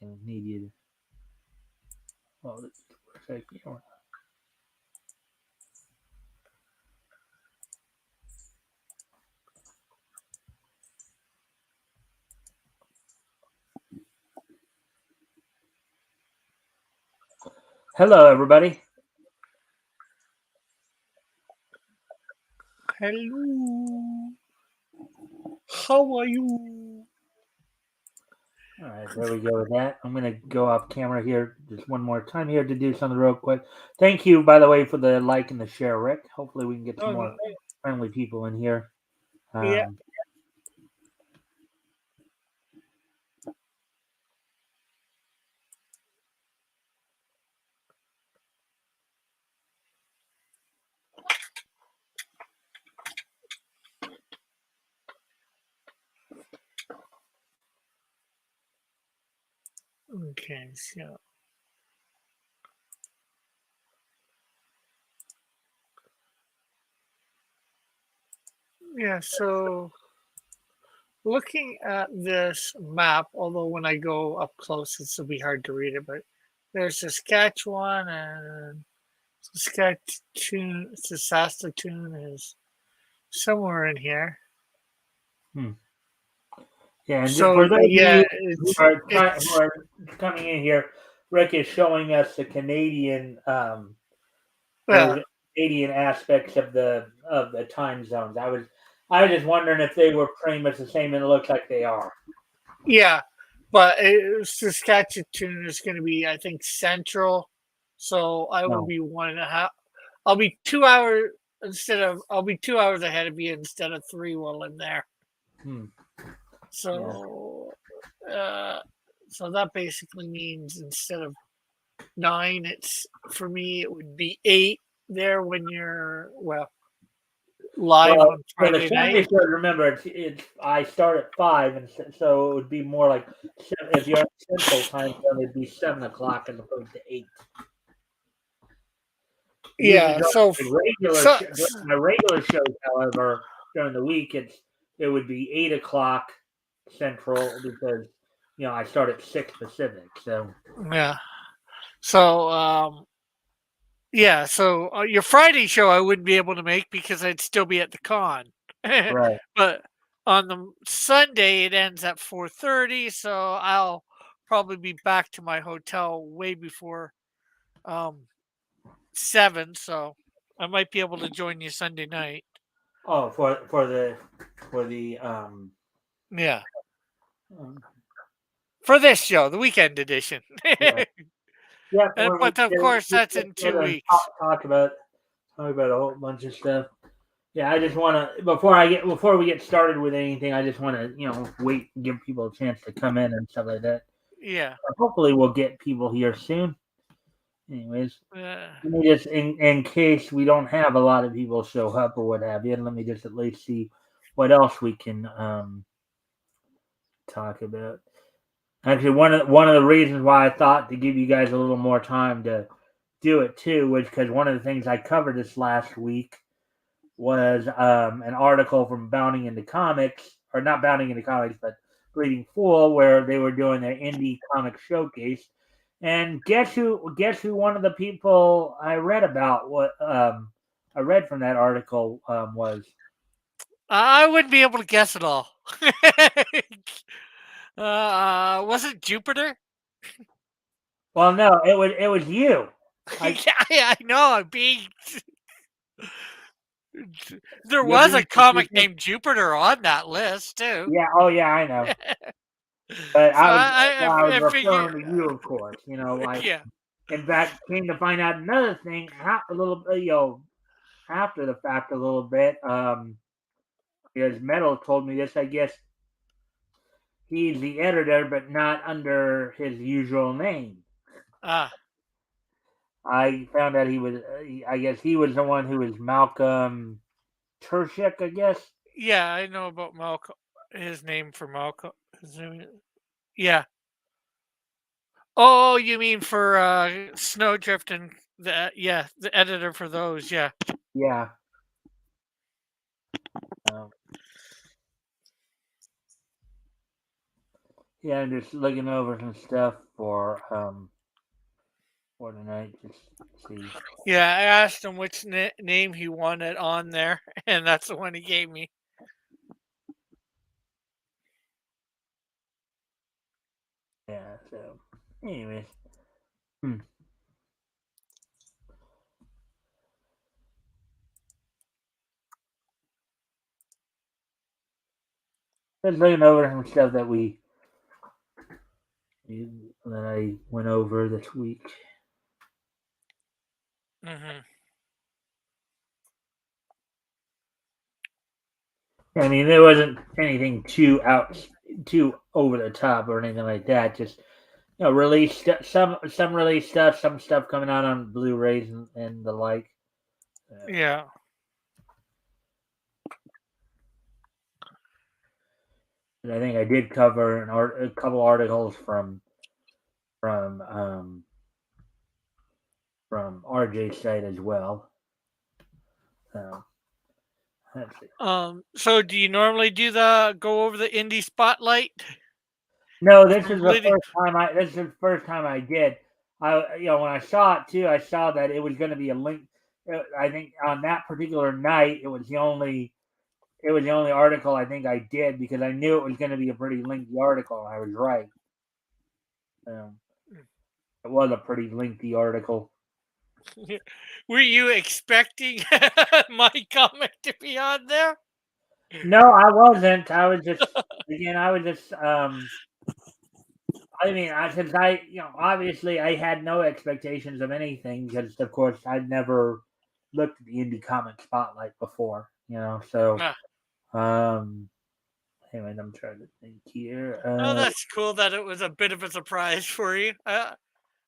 second. I need you to. Well, where's that camera? Hello, everybody. Hello. How are you? All right, there we go with that. I'm going to go off camera here just one more time here to do something real quick. Thank you, by the way, for the like and the share, Rick. Hopefully, we can get some more friendly people in here. Yeah. Okay, so yeah, so looking at this map, although when I go up close, it'll be hard to read it, but there's Saskatchewan and Saskatoon is somewhere in here. Yeah, and So for those of yeah, you who are coming in here, Rick is showing us the Canadian well, Canadian aspects of the time zones. I was just wondering if they were pretty much the same, and it looks like they are. yeah, but Saskatchewan is going to be, I think, central. So I will No. be 1.5. I'll be 2 hours I'll be 2 hours ahead of you instead of three while I'm there. So, so that basically means instead of 9, for me it would be 8 there when you're live on For the Friday Saturday night. show, remember I start at 5, and so it would be more like if you're on Central Time zone, it'd be 7 o'clock as opposed to 8. Usually Yeah, so during my regular shows, however, during the week it would be 8 o'clock Central because I start at 6 Pacific. So yeah, so yeah, so your Friday show I wouldn't be able to make because I'd still be at the con. right. But on the Sunday it ends at 4:30, so I'll probably be back to my hotel way before 7, so I might be able to join you Sunday night. Oh, for the Yeah, um, for this show, the weekend edition. yeah. Yeah, But of course, we that's get in two together and weeks. talk about a whole bunch of stuff. Yeah, I just want to before we get started with anything, I just want to wait and give people a chance to come in and stuff like that. Yeah. Hopefully, we'll get people here soon. Anyways, Uh, let me just in case we don't have a lot of people show up or what have you, let me just at least see what else we can talk about. Actually, one of the reasons why I thought to give you guys a little more time to do it too was because one of the things I covered this last week was an article from Bounding into Comics, or not Bounding into Comics, but Bleeding Fool, where they were doing their indie comic showcase. And guess who one of the people I read about what I read from that article was? I wouldn't be able to guess at all. Was it Jupiter? Well, no, it was you. Yeah, I know. I'm being. There You're was a being, comic named Jupiter on that list too. yeah, oh yeah, I know. But So I was I figure. referring to you, of course. Like Yeah. in fact, came to find out another thing, a little after the fact, a little bit. Because Metal told me this. I guess he's the editor, but not under his usual name. Ah. I found out he was. I guess he was the one who was Malcolm Tershik. I guess. Yeah, I know about Malcolm. His name for Malcolm. Yeah. Oh, you mean for Snowdrift and the editor for those, yeah. Yeah. Um, Yeah, I'm just looking over some stuff for tonight. Just see. Yeah, I asked him which name he wanted on there, and that's the one he gave me. Yeah. So, anyways, hmm. Just looking over some stuff that I went over this week. Hmm. I mean, there wasn't anything too over the top or anything like that. Just release some release stuff, some stuff coming out on Blu-rays and the like. Yeah. And I think I did cover a couple articles from from RJ's site as well. So let's see. So do you normally do the go over the indie spotlight No, this from is the Bleeding? first time I. This is the first time I did. When I saw it too, I saw that it was going to be a link. I think on that particular night, it was the only article I think I did because I knew it was going to be a pretty lengthy article. I was right. Um, it was a pretty lengthy article. Were you expecting my comic to be on there? No, I wasn't. I was just again. I was just. I mean, since obviously I had no expectations of anything because, of course, I'd never looked at the indie comic spotlight before. So Ah. um, anyway, I'm trying to think here. Oh, that's cool that it was a bit of a surprise for you.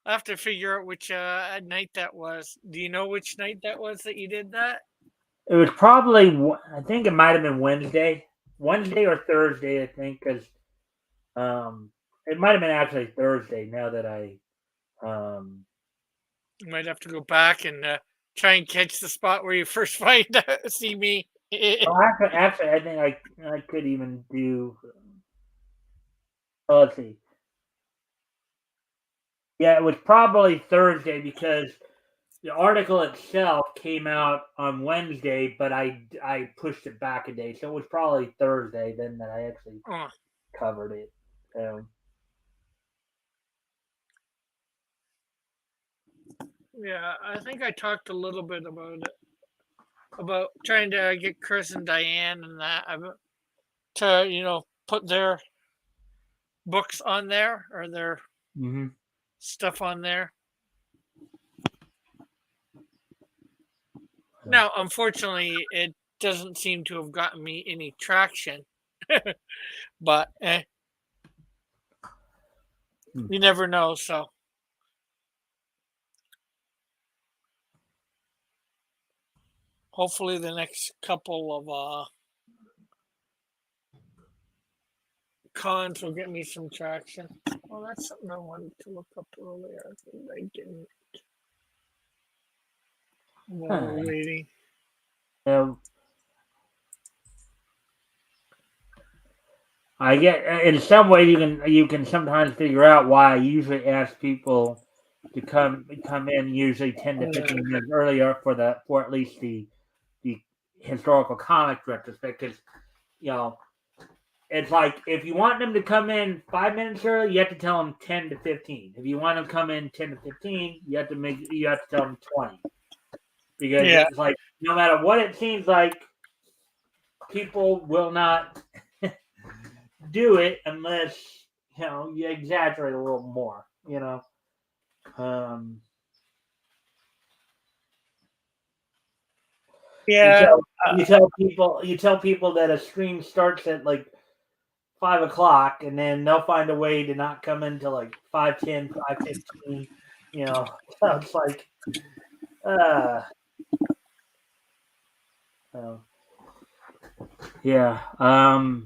I have to figure out which night that was. Do you know which night that was that you did that? It was probably I think it might have been Wednesday or Thursday. I think because it might have been actually Thursday. Now that I You might have to go back and try and catch the spot where you first see me. well, actually, I think I could even do. Let's see. Yeah, it was probably Thursday because the article itself came out on Wednesday, but I pushed it back a day, so it was probably Thursday then that I actually Oh, covered it. So yeah, I think I talked a little bit about it, about trying to get Chris and Diane and that to put their books on there or their hmm stuff on there. so, Now, unfortunately, it doesn't seem to have gotten me any traction, but hmm. you never know. So hopefully, the next couple of cons will get me some traction. Well, that's something I wanted to look up earlier. I didn't while we're Alright. waiting. So I get in some way you can sometimes figure out why I usually ask people to come in usually 10 to 15 minutes earlier for at least the historical comic retrospective. You know, it's like if you want them to come in 5 minutes early, you have to tell them 10 to 15. If you want them to come in 10 to 15, you have to tell them 20 because Yeah, it's like no matter what it seems like, people will not do it unless you exaggerate a little more. Um, you yeah, tell you tell people that a stream starts at like 5 o'clock, and then they'll find a way to not come in till like 5:10, 5:15. So it's like, uh, uh yeah. All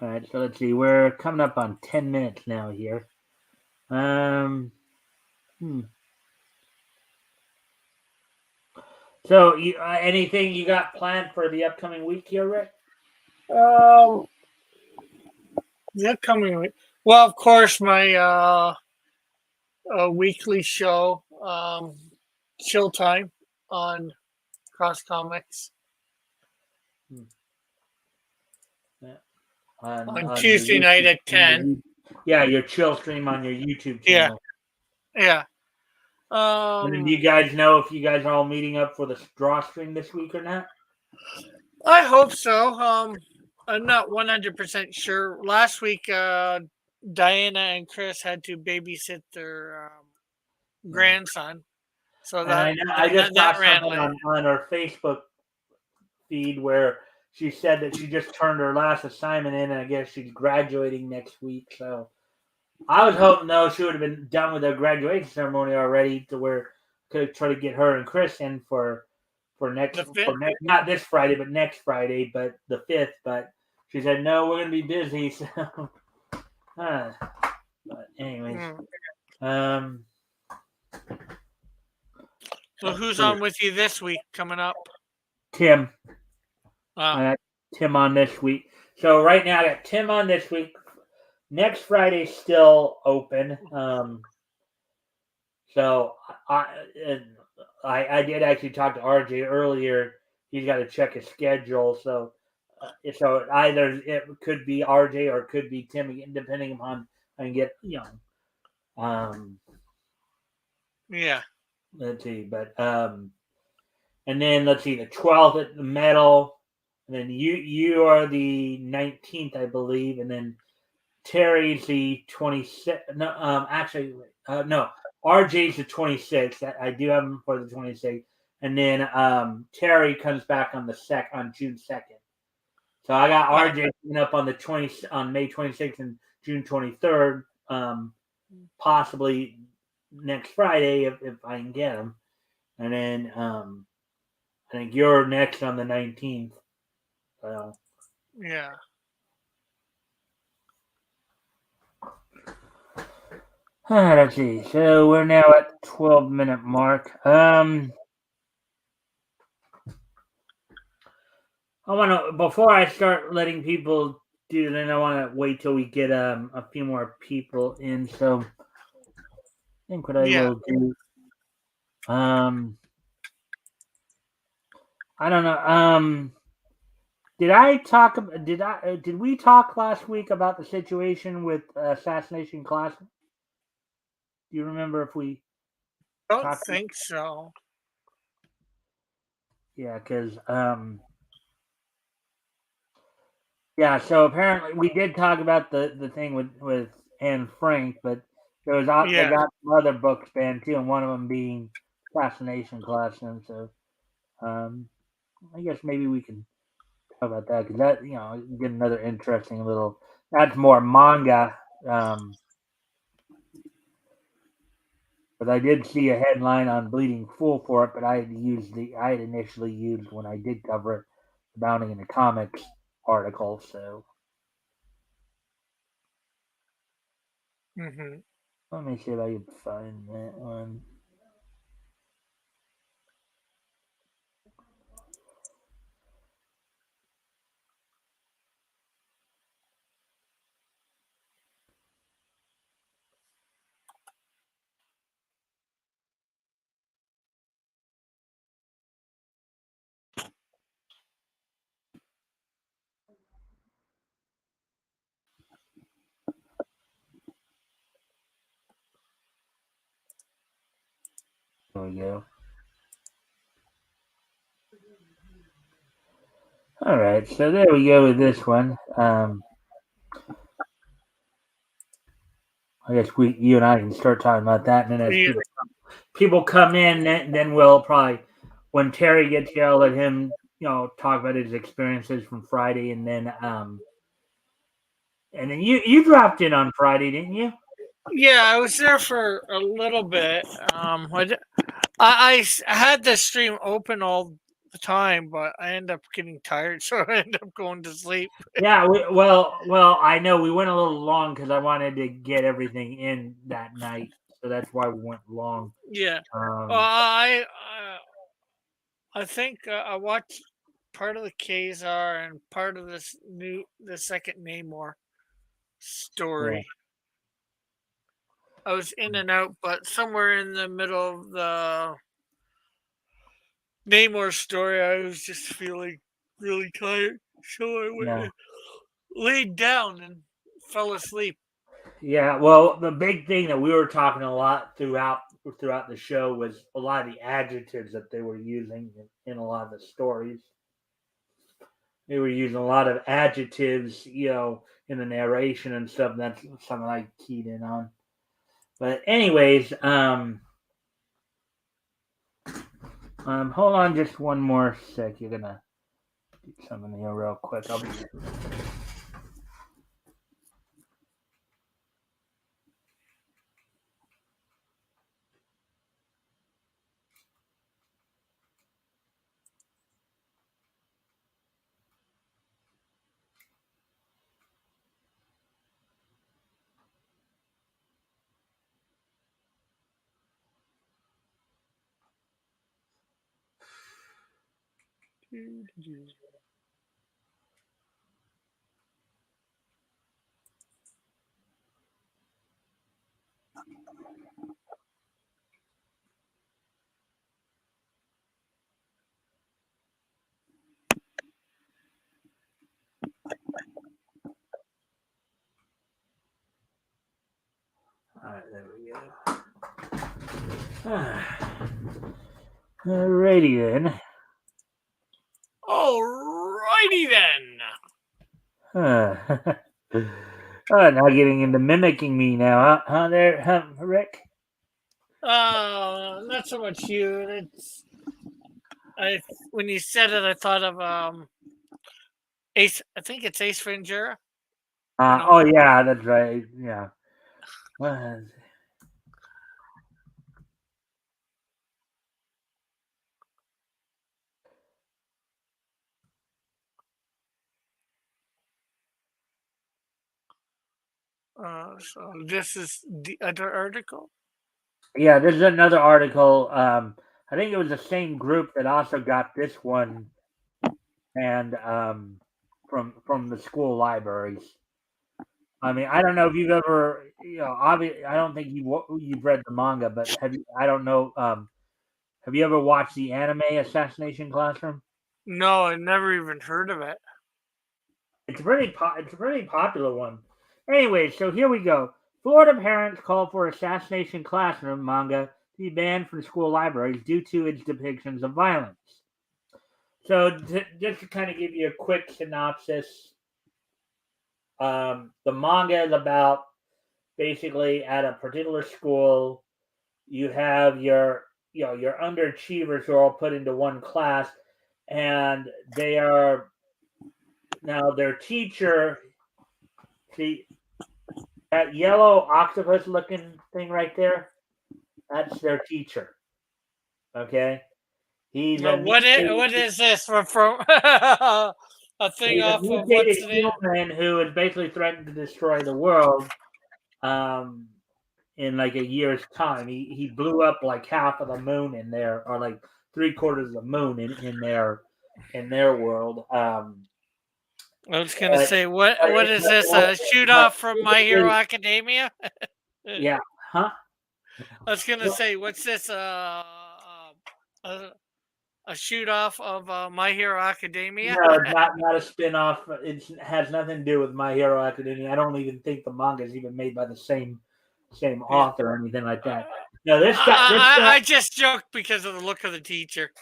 right. So let's see. We're coming up on 10 minutes now here. Um. Hmm. So, anything you got planned for the upcoming week here, Rick? um, the upcoming week. Well, of course, my weekly show, Chill Time on Cross Comics Yeah. on On your Tuesday night YouTube, at 10. yeah, your chill stream on your YouTube Yeah, channel. yeah. And then do you Um, guys know if you guys are all meeting up for the draw stream this week or not? I hope so. I'm not 100% sure. Last week, Diana and Chris had to babysit their Yeah. grandson, so And that I know I just saw that ran something late. on her Facebook feed where she said that she just turned her last assignment in, and I guess she's graduating next week. So I was hoping though she would have been done with her graduation ceremony already, to where could try to get her and Chris in The fifth. for next, not this Friday but next Friday, but the 5th. But she said no, we're gonna be busy. So, but anyways, Mm. um, So let's who's see. on with you this week coming up? Tim. Uh, I got Tim on this week. So right now I got Tim on this week. Next Friday's still open. So I did actually talk to RJ earlier. He's got to check his schedule. So either it could be RJ or it could be Tim again, depending upon I can get yeah, let's see, but and then let's see, the 12th at the Metal, and then you are the 19th, I believe, and then Terry's the 26th. No, actually, no. RJ's the 26th. I do have him for the 26th, and then Terry comes back on June 2nd. So I got uh, RJ coming up on May 26th and June 23rd. Possibly next Friday if I can get him, and then I think you're next on the 19th. So. yeah. Let's see. So we're now at 12-minute mark. I want to before I start letting people do. Then I want to wait till we get a few more people in. So I think what I Yeah. will do. Um, I don't know. Did I talk? Did we talk last week about the situation with Assassination Classic? Do you remember if we Don't talked? think so. Yeah, because yeah. So apparently we did talk about the thing with Anne Frank, but they Yeah. got some other books banned too, and one of them being Assassination Classroom. So um, I guess maybe we can talk about that because that get another interesting little. That's more manga. But I did see a headline on Bleeding Fool for it, but I had initially used when I did cover it, the Bounding in the Comics article. So Hmm. let me see if I can find that one. There we go. All right, so there we go with this one. I guess you and I can start talking about that, and then as Yeah. people come in, then we'll probably when Terry gets here, I'll let him talk about his experiences from Friday, and then you dropped in on Friday, didn't you? Yeah, I was there for a little bit. I had the stream open all the time, but I ended up getting tired, so I ended up going to sleep. Yeah, I know we went a little long because I wanted to get everything in that night, so that's why we went long. Yeah. Well, Um, I think I watched part of the Kazar and part of the second Namor yeah, story. I was in and out, but somewhere in the middle of the Namor story, I was just feeling really tired, so I Yeah. laid down and fell asleep. Yeah, well, the big thing that we were talking a lot throughout the show was a lot of the adjectives that they were using in a lot of the stories. They were using a lot of adjectives, in the narration and stuff. And that's something I keyed in on. But anyways, hold on just one more sec. You're gonna do something here real quick. I'll be. All right, there we go. Alrighty then. Alrighty then. Now getting into mimicking me now, huh there, Rick? Not so much you. It's when you said it, I thought of Ace. I think it's Ace Ventura. No. Oh yeah, that's right. Yeah. Uh, So this is the other article. yeah, this is another article. I think it was the same group that also got this one, and from the school libraries. I mean, I don't know if you've ever, obviously, I don't think you've read the manga, but have you? I don't know. Have you ever watched the anime Assassination Classroom? No, I never even heard of it. It's a pretty popular one. Anyway, so here we go. Florida parents call for Assassination Classroom manga to be banned from school libraries due to its depictions of violence. So, just to kind of give you a quick synopsis, the manga is about basically at a particular school, you have your underachievers who are all put into one class, and they are now their teacher. See, that yellow octopus looking thing right there, that's their teacher. Okay? He's a What mutated, is this from a thing he's a off of what's mutated the name? human who is basically threatened to destroy the world um, in like a year's time. He blew up like half of the moon in there, or like 3/4 of the moon in their world. I was gonna But, say what is this? A shoot but off from My Hero Academia? yeah, huh? I was gonna say what's this? A, a shoot off of My Hero Academia? No, it's not a spin-off. It has nothing to do with My Hero Academia. I don't even think the manga is even made by the same Yeah. author or anything like that. No, this guy, I just joked because of the look of the teacher.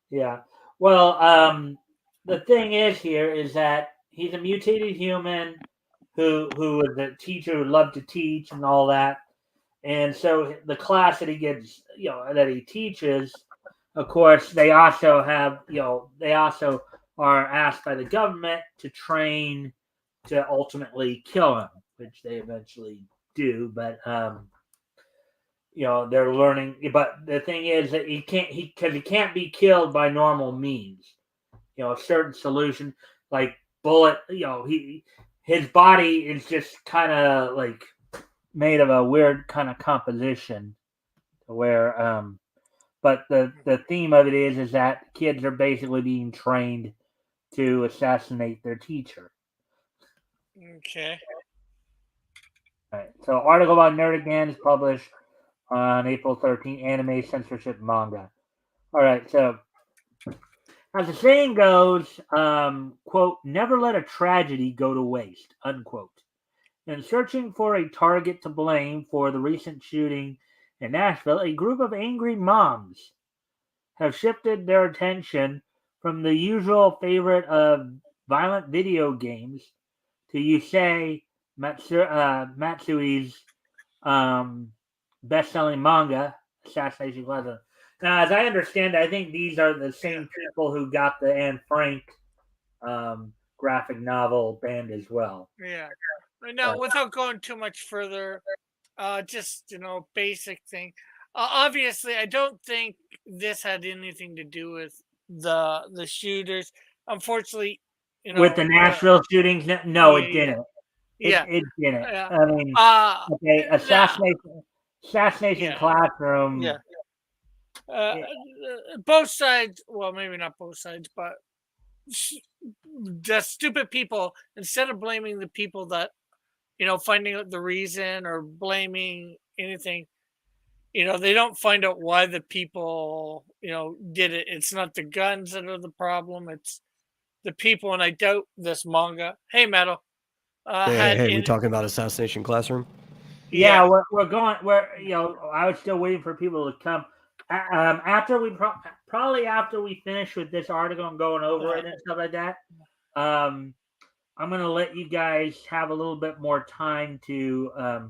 yeah. Well, the thing is here is that he's a mutated human who was a teacher who loved to teach and all that. And so the class that he gets, that he teaches, of course, they also are asked by the government to train to ultimately kill him, which they eventually do. But they're learning. But the thing is that because he can't be killed by normal means. A certain solution like bullet. His body is just kind of like made of a weird kind of composition where but the theme of it is that kids are basically being trained to assassinate their teacher. Okay. All right. So, article about Nerdigan is published on April 13th. Anime censorship manga. All right. So, as the saying goes, quote, never let a tragedy go to waste, unquote. In searching for a target to blame for the recent shooting in Nashville, a group of angry moms have shifted their attention from the usual favorite of violent video games to Yusei Matsui's best-selling manga, Assassination Classroom. Now, as I understand, I think these are the same people who got the Anne Frank graphic novel banned as well. Yeah. Now, without going too much further, just basic thing. Obviously, I don't think this had anything to do with the shooters. Unfortunately, With the Nashville shootings, no, it yeah, didn't. yeah, It didn't. yeah. I mean, okay, Nah, assassination yeah, yeah. classroom. Uh, It, both sides. Well, maybe not both sides, but the stupid people. Instead of blaming the people that finding out the reason or blaming anything, they don't find out why the people did it. It's not the guns that are the problem. It's the people, and I doubt this manga. Hey, Metal. Had Hey, we in talking about Assassination Classroom? yeah, Yeah, we're going. I was still waiting for people to come. After we probably after we finish with this article and going over it and stuff like that. Um, I'm going to let you guys have a little bit more time to,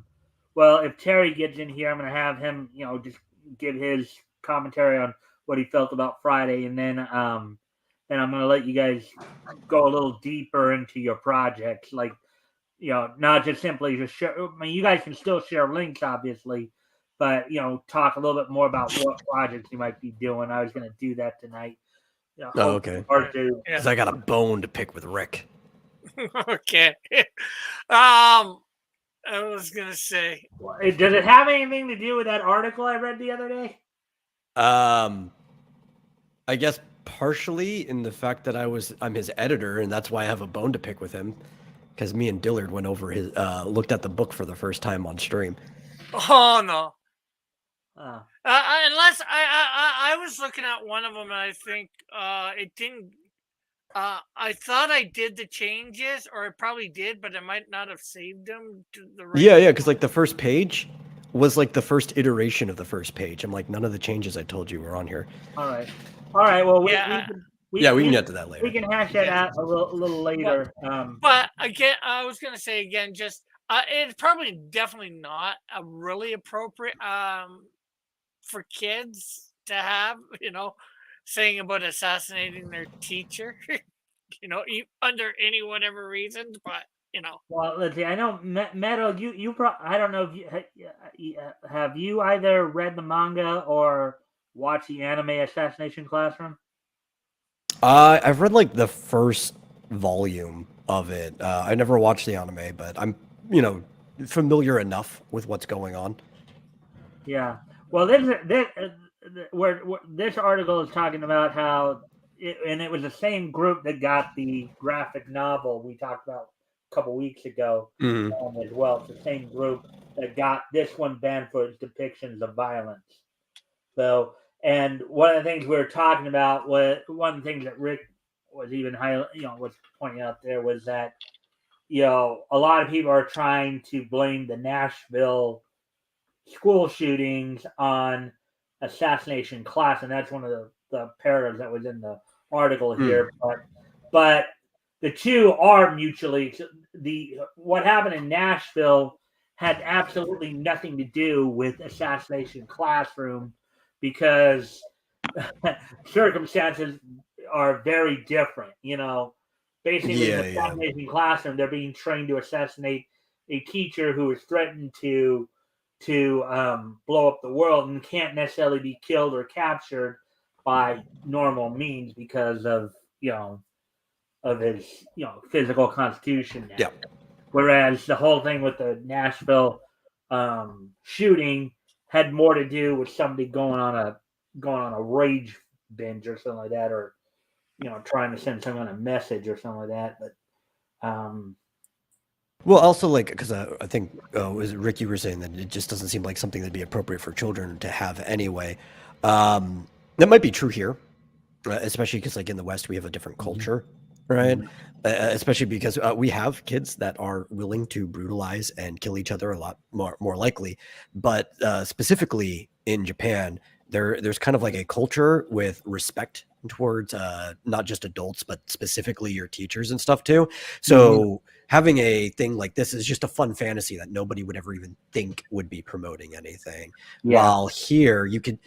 well, if Terry gets in here, I'm going to have him, just give his commentary on what he felt about Friday. And then I'm going to let you guys go a little deeper into your projects. Like, not just simply just share. I mean, you guys can still share links, obviously, but, talk a little bit more about what projects you might be doing. I was going to do that tonight. Oh, okay. Because I got a bone to pick with Rick. Okay. I was gonna say. Does it have anything to do with that article I read the other day? I guess partially in the fact that I'm his editor, and that's why I have a bone to pick with him. Because me and Dillard went over looked at the book for the first time on stream. Oh no. Unless I was looking at one of them, and I think it didn't. I thought I did the changes, or I probably did, but I might not have saved them to the right. Yeah, because like the first page was like the first iteration of the first page. I'm like, none of the changes I told you were on here. All right. Well, we can get to that later. We can hash that out a little later. But again, I was gonna say again, just it's probably definitely not a really appropriate for kids to have, saying about assassinating their teacher, under any whatever reasons, but Well, let's see. I know Metal. I don't know if you have you either read the manga or watched the anime Assassination Classroom. I've read like the first volume of it. I never watched the anime, but I'm familiar enough with what's going on. Yeah. Well, this article is talking about how, it was the same group that got the graphic novel we talked about a couple weeks ago as well. It's the same group that got this one banned for its depictions of violence. So, and one of the things we were talking about was one of the things that Rick was even was pointing out there was that a lot of people are trying to blame the Nashville school shootings on assassination class, and that's one of the paragraphs that was in the article here. But the two are mutually what happened in Nashville had absolutely nothing to do with assassination classroom because circumstances are very different. Basically, in the assassination classroom, they're being trained to assassinate a teacher who is threatened to blow up the world and can't necessarily be killed or captured by normal means because of of his physical constitution now. Yeah. Whereas the whole thing with the Nashville shooting had more to do with somebody going on a rage binge or something like that, or trying to send some kind of message or something like that. But Well, also like because I think was it Rick, you were saying that it just doesn't seem like something that'd be appropriate for children to have anyway. That might be true here, especially because like in the West we have a different culture, right? Mhm. Especially because we have kids that are willing to brutalize and kill each other a lot more likely, but specifically in Japan, there's kind of like a culture with respect towards not just adults but specifically your teachers and stuff too. So having a thing like this is just a fun fantasy that nobody would ever even think would be promoting anything. Yeah. While here you could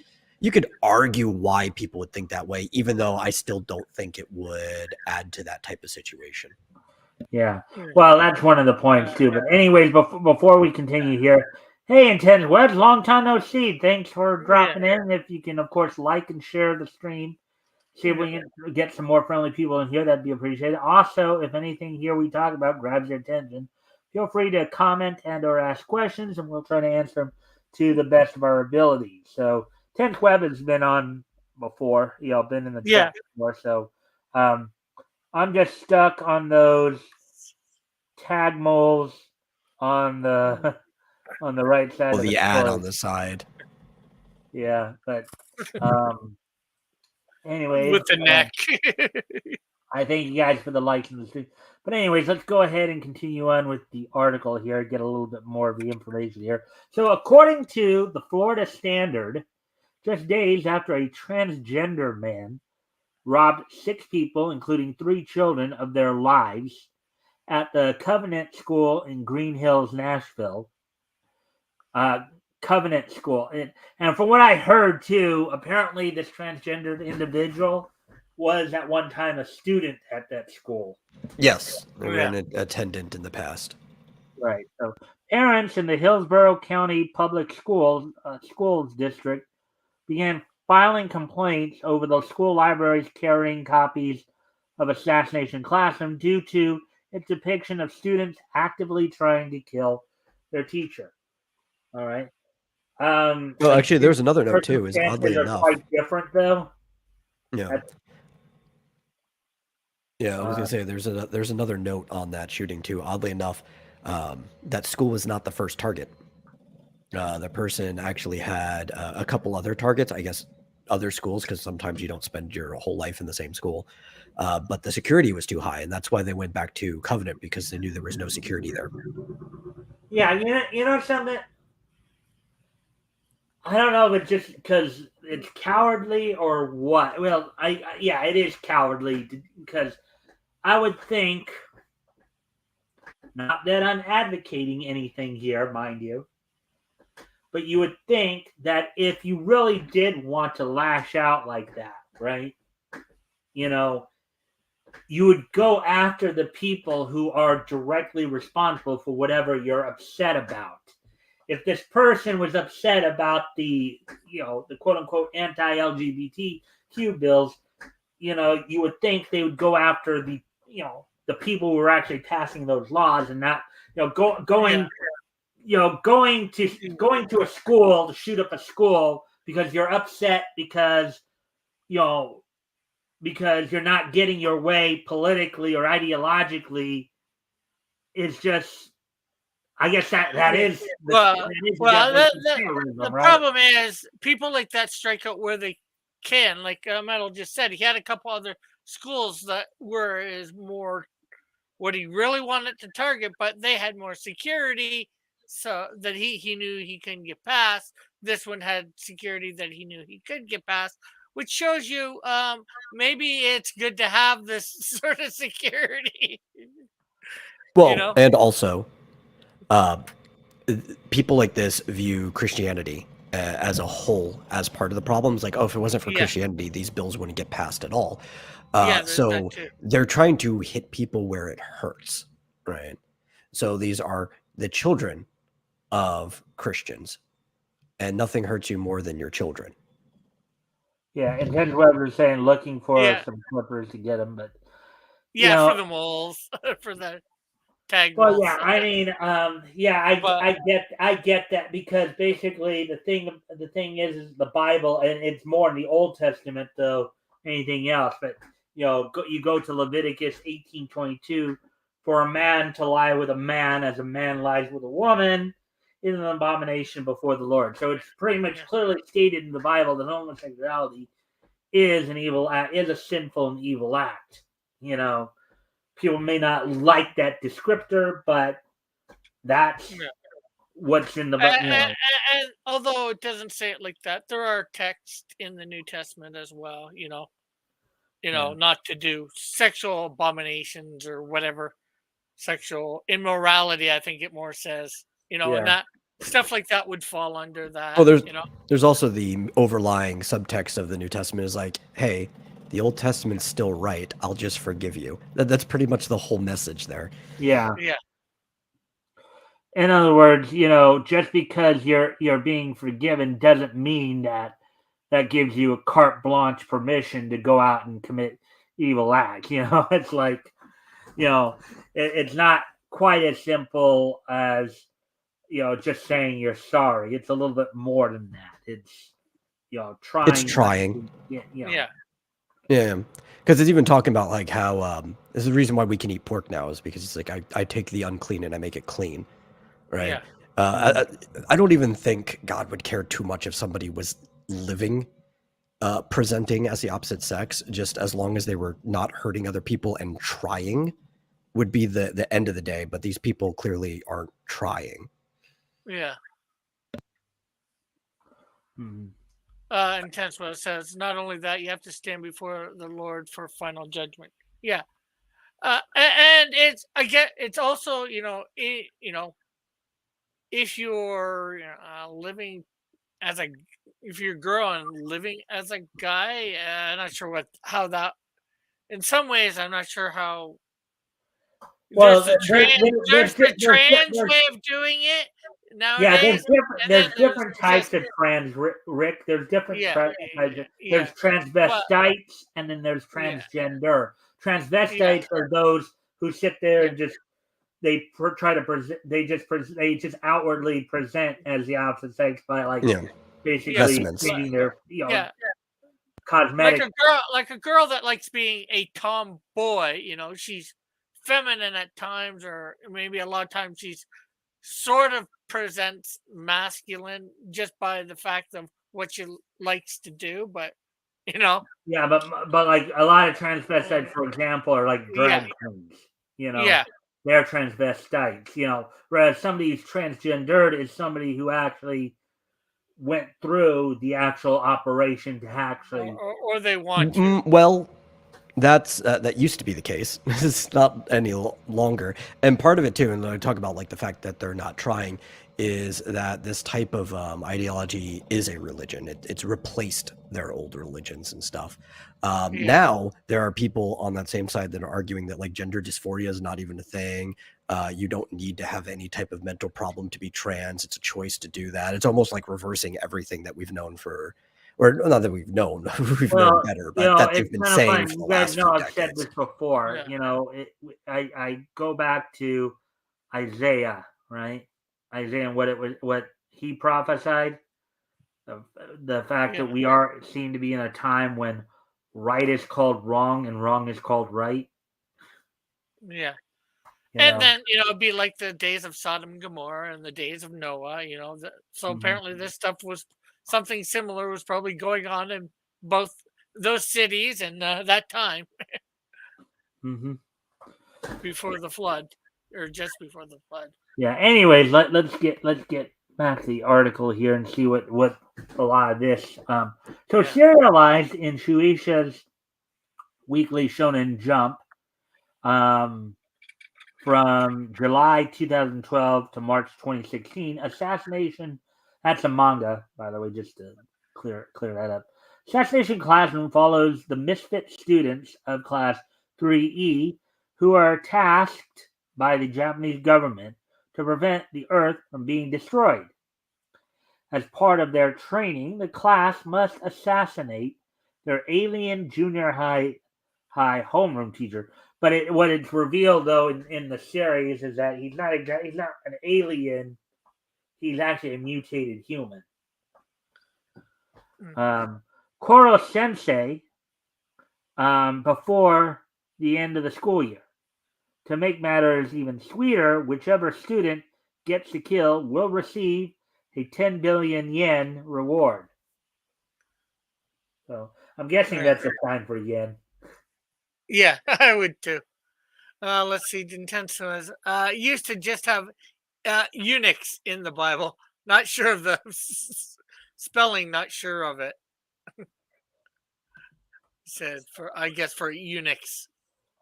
argue why people would think that way, even though I still don't think it would add to that type of situation. Yeah. Well, that's one of the points too. But anyways, before we continue here, hey, Intense Webs, long time no see. Thanks for dropping in. If you can, of course, like and share the stream. See if we can get some more friendly people in here. That'd be appreciated. Also, if anything here we talk about grabs your attention, feel free to comment and or ask questions, and we'll try to answer them to the best of our ability. So, Tenth Web has been on before. Been in the chat before. So, I'm just stuck on those tag moles on the on the right side Well, of the the ad story. on the side. Yeah, but anyways, with the neck. I thank you guys for the likes and the stream. But anyways, let's go ahead and continue on with the article here, get a little bit more of the information here. So according to the Florida Standard, just days after a transgender man robbed 6 people, including 3 children, of their lives at the Covenant School in Green Hills, Nashville. Covenant School. And from what I heard, too, apparently this transgendered individual was at one time a student at that school. Yes, they were an attendant in the past. Right. So parents in the Hillsborough County Public Schools District began filing complaints over the school libraries carrying copies of Assassination Classroom due to its depiction of students actively trying to kill their teacher. All right. Well, actually, there's another note too. Is oddly enough, quite different though. Yeah. Yeah, I was gonna say there's another note on that shooting too. Oddly enough, that school was not the first target. The person actually had a couple other targets, I guess, other schools, because sometimes you don't spend your whole life in the same school. But the security was too high, and that's why they went back to Covenant, because they knew there was no security there. Yeah, you know something. I don't know if it's just because it's cowardly or what. Well, yeah, it is cowardly because I would think, not that I'm advocating anything here, mind you, but you would think that if you really did want to lash out like that, right? You would go after the people who are directly responsible for whatever you're upset about. If this person was upset about the quote unquote anti-LGBTQ bills, you would think they would go after the people who are actually passing those laws and not going to a school to shoot up a school because you're upset because you're not getting your way politically or ideologically is just, I guess that is the problem is people like that strike out where they can. Like Metal just said, he had a couple other schools that were more what he really wanted to target, but they had more security, so that he knew he couldn't get past. This one had security that he knew he could get past, which shows you maybe it's good to have this sort of security. Well, and also, people like this view Christianity as a whole as part of the problems. Like, if it wasn't for Christianity, these bills wouldn't get passed at all. So they're trying to hit people where it hurts, right? So these are the children of Christians, and nothing hurts you more than your children. Yeah, and Ted Weber is saying looking for some clippers to get them, but for the moles, for the tag. Well, yeah, I mean, I get that because basically the thing is the Bible, and it's more in the Old Testament though anything else. But you go to Leviticus 18:22 for a man to lie with a man as a man lies with a woman is an abomination before the Lord. So it's pretty much clearly stated in the Bible that homosexuality is an evil act, is a sinful and evil act. People may not like that descriptor, but that's what's in the and although it doesn't say it like that, there are texts in the New Testament as well. Not to do sexual abominations or whatever, sexual immorality. I think it more says, and that stuff like that would fall under that. Well, there's also the overlying subtext of the New Testament is like, hey, the Old Testament's still right. I'll just forgive you. That's pretty much the whole message there. Yeah. Yeah. In other words, just because you're being forgiven doesn't mean that gives you a carte blanche permission to go out and commit evil acts. It's like, it's not quite as simple as, just saying you're sorry. It's a little bit more than that. It's, trying. It's trying. Yeah. Yeah. Because it's even talking about like how this is the reason why we can eat pork now is because it's like I take the unclean and I make it clean. Right. Yeah. I don't even think God would care too much if somebody was living, presenting as the opposite sex, just as long as they were not hurting other people and trying would be the end of the day. But these people clearly aren't trying. Yeah. Intense what it says. Not only that, you have to stand before the Lord for final judgment. Yeah. And it's also, if you're living as if you're a girl and living as a guy, I'm not sure how that. In some ways, I'm not sure how. Well, there's the trans way of doing it nowadays. There's different types of trans, Rick. There's different types. There's transvestites, and then there's transgender. Transvestites are those who sit there and just try to present. They just outwardly present as the opposite sex by basically changing their cosmetic. Like a girl that likes being a tomboy. She's feminine at times, or maybe a lot of times she's sort of presents masculine just by the fact of what she likes to do, but yeah, but like a lot of transvestites, for example, are like drag queens. They're transvestites. Whereas somebody's transgendered is somebody who actually went through the actual operation to actually, or they want to. Well, that used to be the case. It's not any longer. And part of it too, and I talk about like the fact that they're not trying, is that this type of ideology is a religion. It's replaced their old religions and stuff. Now there are people on that same side that are arguing that like gender dysphoria is not even a thing. You don't need to have any type of mental problem to be trans. It's a choice to do that. It's almost like reversing everything that we've known for. Or not that we've known, known better, but that they've been saying for the last few decades. I've said this before. I go back to Isaiah, right? Isaiah and what he prophesied. The fact that we seem to be in a time when right is called wrong and wrong is called right. Yeah. And then, it'd be like the days of Sodom and Gomorrah and the days of Noah, so apparently this stuff was something similar was probably going on in both those cities and that time before the flood, or just before the flood. Yeah. Anyways, let's get back to the article here and see what a lot of this. Serialized in Shueisha's weekly Shonen Jump, from July 2012 to March 2016, Assassination. That's a manga, by the way, just to clear that up. Assassination Classroom follows the misfit students of Class 3E who are tasked by the Japanese government to prevent the Earth from being destroyed. As part of their training, the class must assassinate their alien junior high homeroom teacher. But what it's revealed, though, in the series is that he's not an alien. He's actually a mutated human. Koro Sensei, before the end of the school year. To make matters even sweeter, whichever student gets the kill will receive a 10 billion yen reward. So I'm guessing that's a sign for yen. Yeah, I would too. Let's see. Intentionalism used to just have Unix in the Bible. Not sure of the spelling. Not sure of it. Said for I guess for Unix.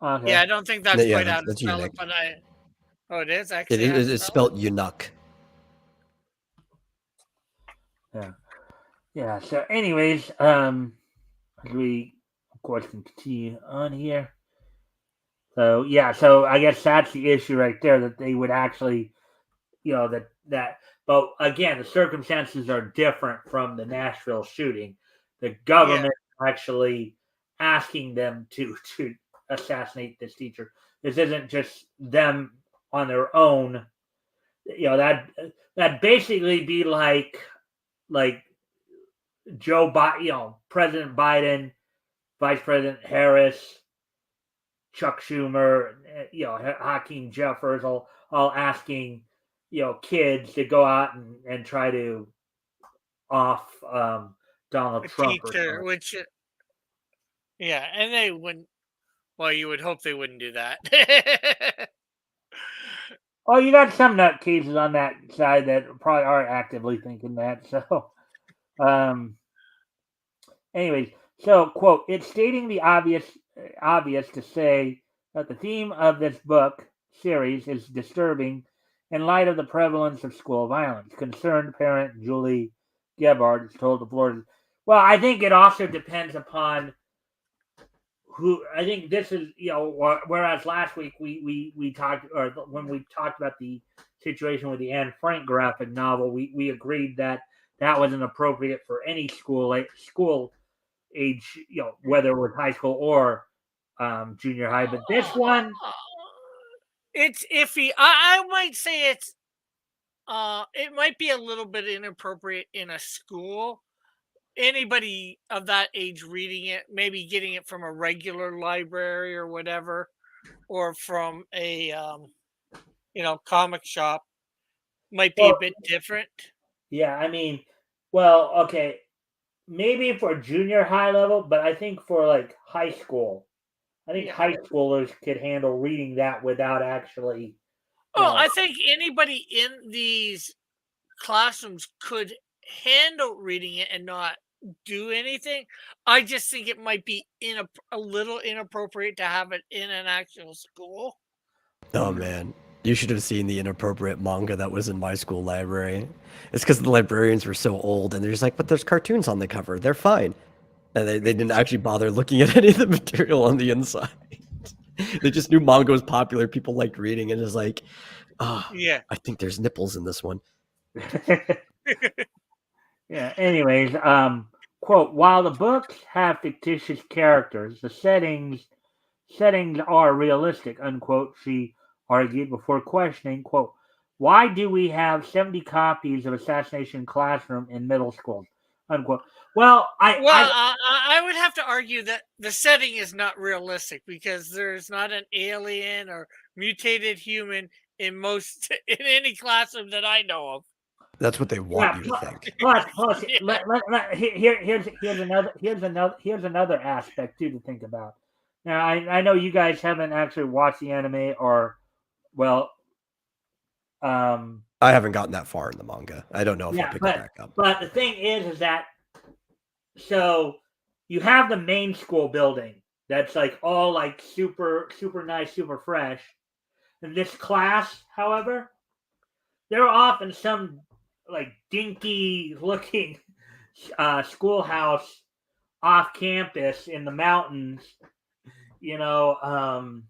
Okay. Yeah, I don't think that's Yeah, quite how to that's spell it, eunuch. but it is It actually how to is it's spell it. spelled eunuch. Yeah. So, anyways, we of course can continue on here. So yeah, so I guess that's the issue right there, that they would actually, that. But again, the circumstances are different from the Nashville shooting. The government actually asking them to assassinate this teacher. This isn't just them on their own. That basically be like Joe Biden, President Biden, Vice President Harris, Chuck Schumer, Hakeem Jeffers, all asking, kids to go out and try to off Donald A Trump or teacher, something. which and they wouldn't. Well, you would hope they wouldn't do that. Oh, you got some nutcases on that side that probably are actively thinking that. So, um, anyways, so quote: "It's stating the obvious to say that the theme of this book series is disturbing in light of the prevalence of school violence." Concerned parent Julie Gebhardt told the Florida. Well, I think it also depends upon who. I think this is, whereas last week we talked, or when we talked about the situation with the Anne Frank graphic novel, we agreed that wasn't appropriate for any school age, whether it was high school or junior high. But this one, It's iffy. I might say it might be a little bit inappropriate in a school. Anybody of that age reading it, maybe getting it from a regular library or whatever, or from a comic shop, might be a well, bit different. yeah, I mean, well, okay, maybe for junior high level, but I think for like high school, I think Yeah. high schoolers could handle reading that without actually, Oh, I think anybody in these classrooms could handle reading it and not do anything. I just think it might be a little inappropriate to have it in an actual school. Oh man, you should have seen the inappropriate manga that was in my school library. It's because the librarians were so old, and they're just like, "But there's cartoons on the cover. They're fine." And they didn't actually bother looking at any of the material on the inside. They just knew manga was popular. People liked reading, and it's like, Yeah. I think there's nipples in this one. Yeah. Anyways, quote: "While the books have fictitious characters, the settings are realistic." Unquote. She argued before questioning, quote, "Why do we have 70 copies of Assassination Classroom in middle schools?" Unquote. Well, I would have to argue that the setting is not realistic because there's not an alien or mutated human in in any classroom that I know of. That's what they want you to think. Plus, Yeah. here's another aspect too to think about. Now, I know you guys haven't actually watched the anime, or well, I haven't gotten that far in the manga. I don't know if I'll pick it back up. but the thing is that, so you have the main school building that's like all like super nice, super fresh. And this class, however, they're off in some like dinky looking schoolhouse off campus in the mountains, you know.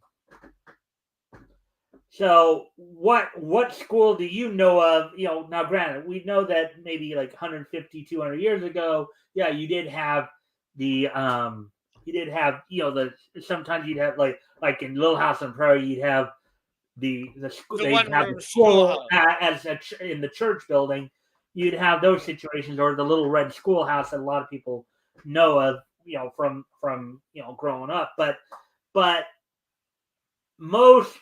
So what school do you know of? Now granted, we know that maybe like 150, 200 years ago, yeah, you did have the the sometimes you'd have like in Little House on Prairie, you'd have the school, The they'd one have room the school schoolhouse. as in the church building. You'd have those situations, or the little red schoolhouse that a lot of people know of, from growing up. But most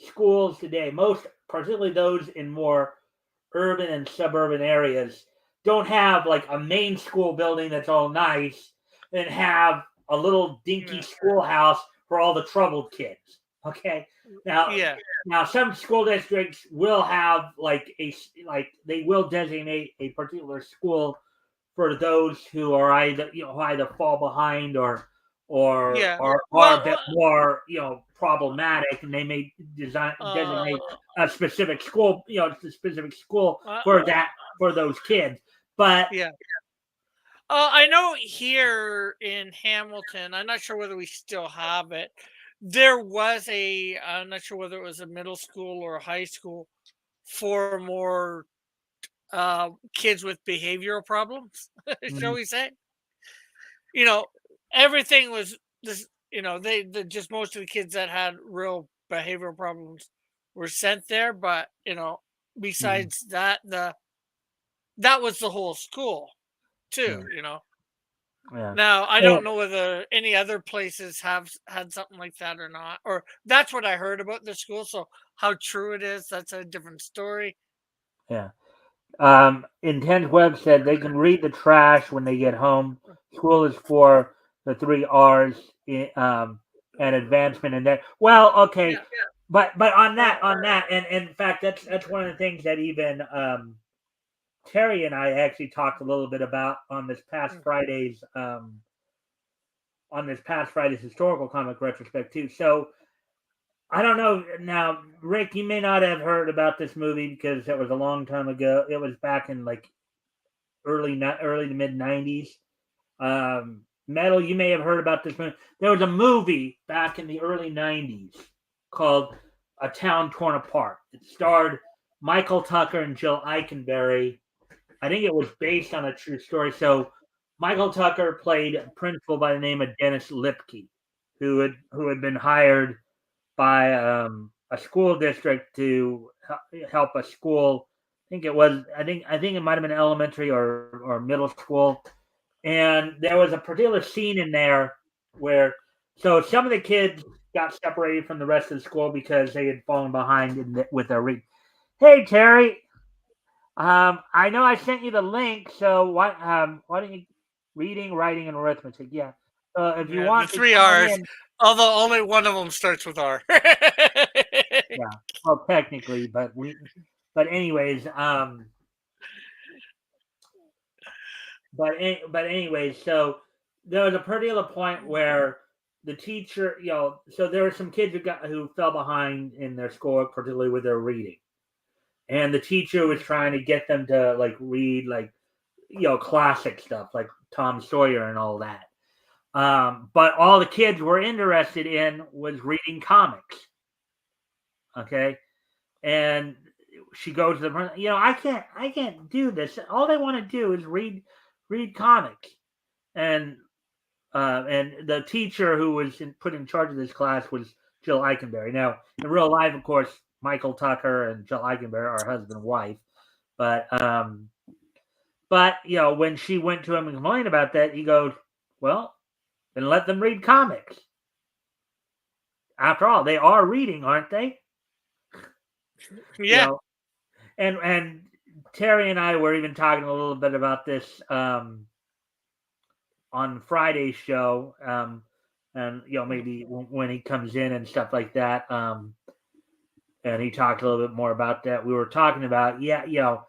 schools today, particularly those in more urban and suburban areas, don't have like a main school building that's all nice and have a little dinky schoolhouse for all the troubled kids. Okay. Now some school districts will have they will designate a particular school for those who are either fall behind or are a bit more problematic, and they may designate a specific school for those kids. But I know here in Hamilton, I'm not sure whether we still have it. There was I'm not sure whether it was a middle school or a high school for more kids with behavioral problems, shall we say? Everything was this. Just most of the kids that had real behavioral problems were sent there. But besides that, that was the whole school too. Yeah. Now I don't know whether any other places have had something like that or not, or that's what I heard about the school. So how true it is, that's a different story. Yeah. Intense Web said they can read the trash when they get home. School is for the 3 R's and advancement in that. Well, okay, but on that, and in fact, that's one of the things that even Terry and I actually talked a little bit about on this past Friday's historical comic retrospect too. So I don't know. Now, Rick, you may not have heard about this movie because it was a long time ago. It was back in like early to mid 90s. Metal, you may have heard about this movie. There was a movie back in the early 90s called A Town Torn Apart. It starred Michael Tucker and Jill Eikenberry. I think it was based on a true story. So Michael Tucker played a principal by the name of Dennis Lipke, who had been hired by a school district to help a school. I think it might have been elementary or middle school, and there was a particular scene in there where some of the kids got separated from the rest of the school because they had fallen behind with their reading. Hey Terry, I know I sent you the link, so why don't you reading, writing, and arithmetic? Yeah. If you want the 3 R's, although only one of them starts with R. Yeah, well, technically, but anyways, so there was a particular point where the teacher, so there were some kids who fell behind in their school, particularly with their reading, and the teacher was trying to get them to read classic stuff like Tom Sawyer and all that. But all the kids were interested in was reading comics. Okay. And she goes to the I can't do this. All they want to do is read comics. And the teacher who was put in charge of this class was Jill Eikenberry. Now, in real life, of course, Michael Tucker and Jill Eikenberry are husband and wife. But when she went to him and complained about that, he goes, "Well, then let them read comics. After all, they are reading, aren't they?" Yeah. And Terry and I were even talking a little bit about this on Friday's show, and maybe when he comes in and stuff like that, and he talked a little bit more about that. We were talking about because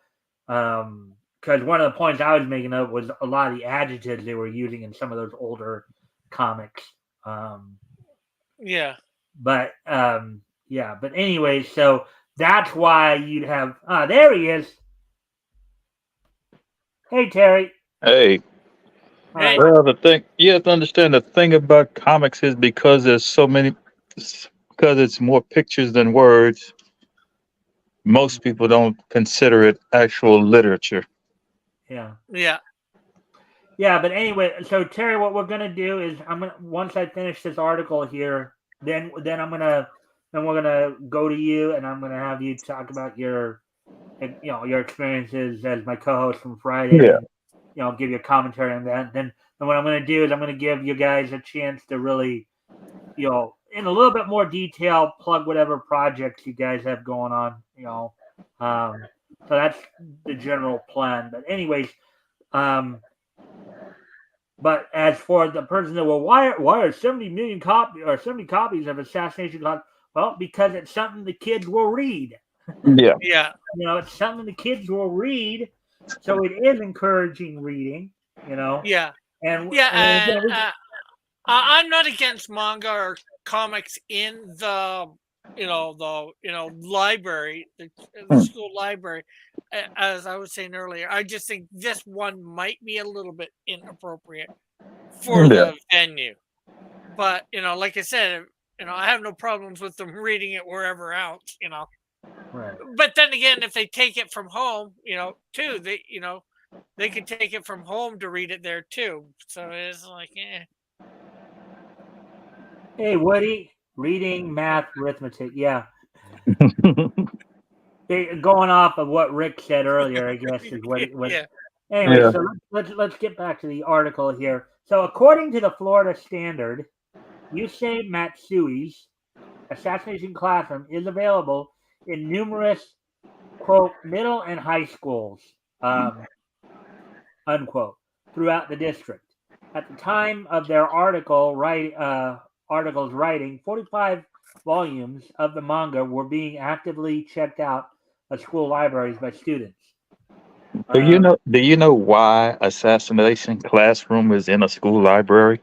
one of the points I was making of was a lot of the adjectives they were using in some of those older comics. Yeah. But but anyway, so that's why you'd have. There he is. Hey, Terry. Hey. Hey. Well, the thing you have to understand, the thing about comics is because there's so many, because it's more pictures than words. Most people don't consider it actual literature. Yeah. Yeah. Yeah, but anyway, so Terry, what we're gonna do is once I finish this article here, then we're gonna go to you, and I'm gonna have you talk about your experiences as my co-host from Friday. Yeah. And, give you a commentary on that. Then what I'm gonna do is I'm gonna give you guys a chance to really, in a little bit more detail, plug whatever projects you guys have going on. So that's the general plan. But anyways, but as for the person that why are 70 million copies or 70 copies of Assassination Class? Well, because it's something the kids will read. Yeah. Yeah. It's something the kids will read, so it is encouraging reading. Yeah. And And again, I'm not against manga or comics in the library, the school library. As I was saying earlier, I just think this one might be a little bit inappropriate for Yeah. the venue. But like I said, I have no problems with them reading it wherever else. right. But then again, if they take it from home, too, they could take it from home to read it there too. So it's like, Hey, Woody, reading, math, arithmetic. Yeah. Going off of what Rick said earlier, I guess is what it was. yeah. Anyway, Yeah. so let's get back to the article here. So, according to the Florida Standard, Yusei Matsui's Assassination Classroom is available in numerous quote middle and high schools unquote throughout the district. At the time of their article's writing, 45 volumes of the manga were being actively checked out of school libraries by students. Do you know why Assassination Classroom is in a school library?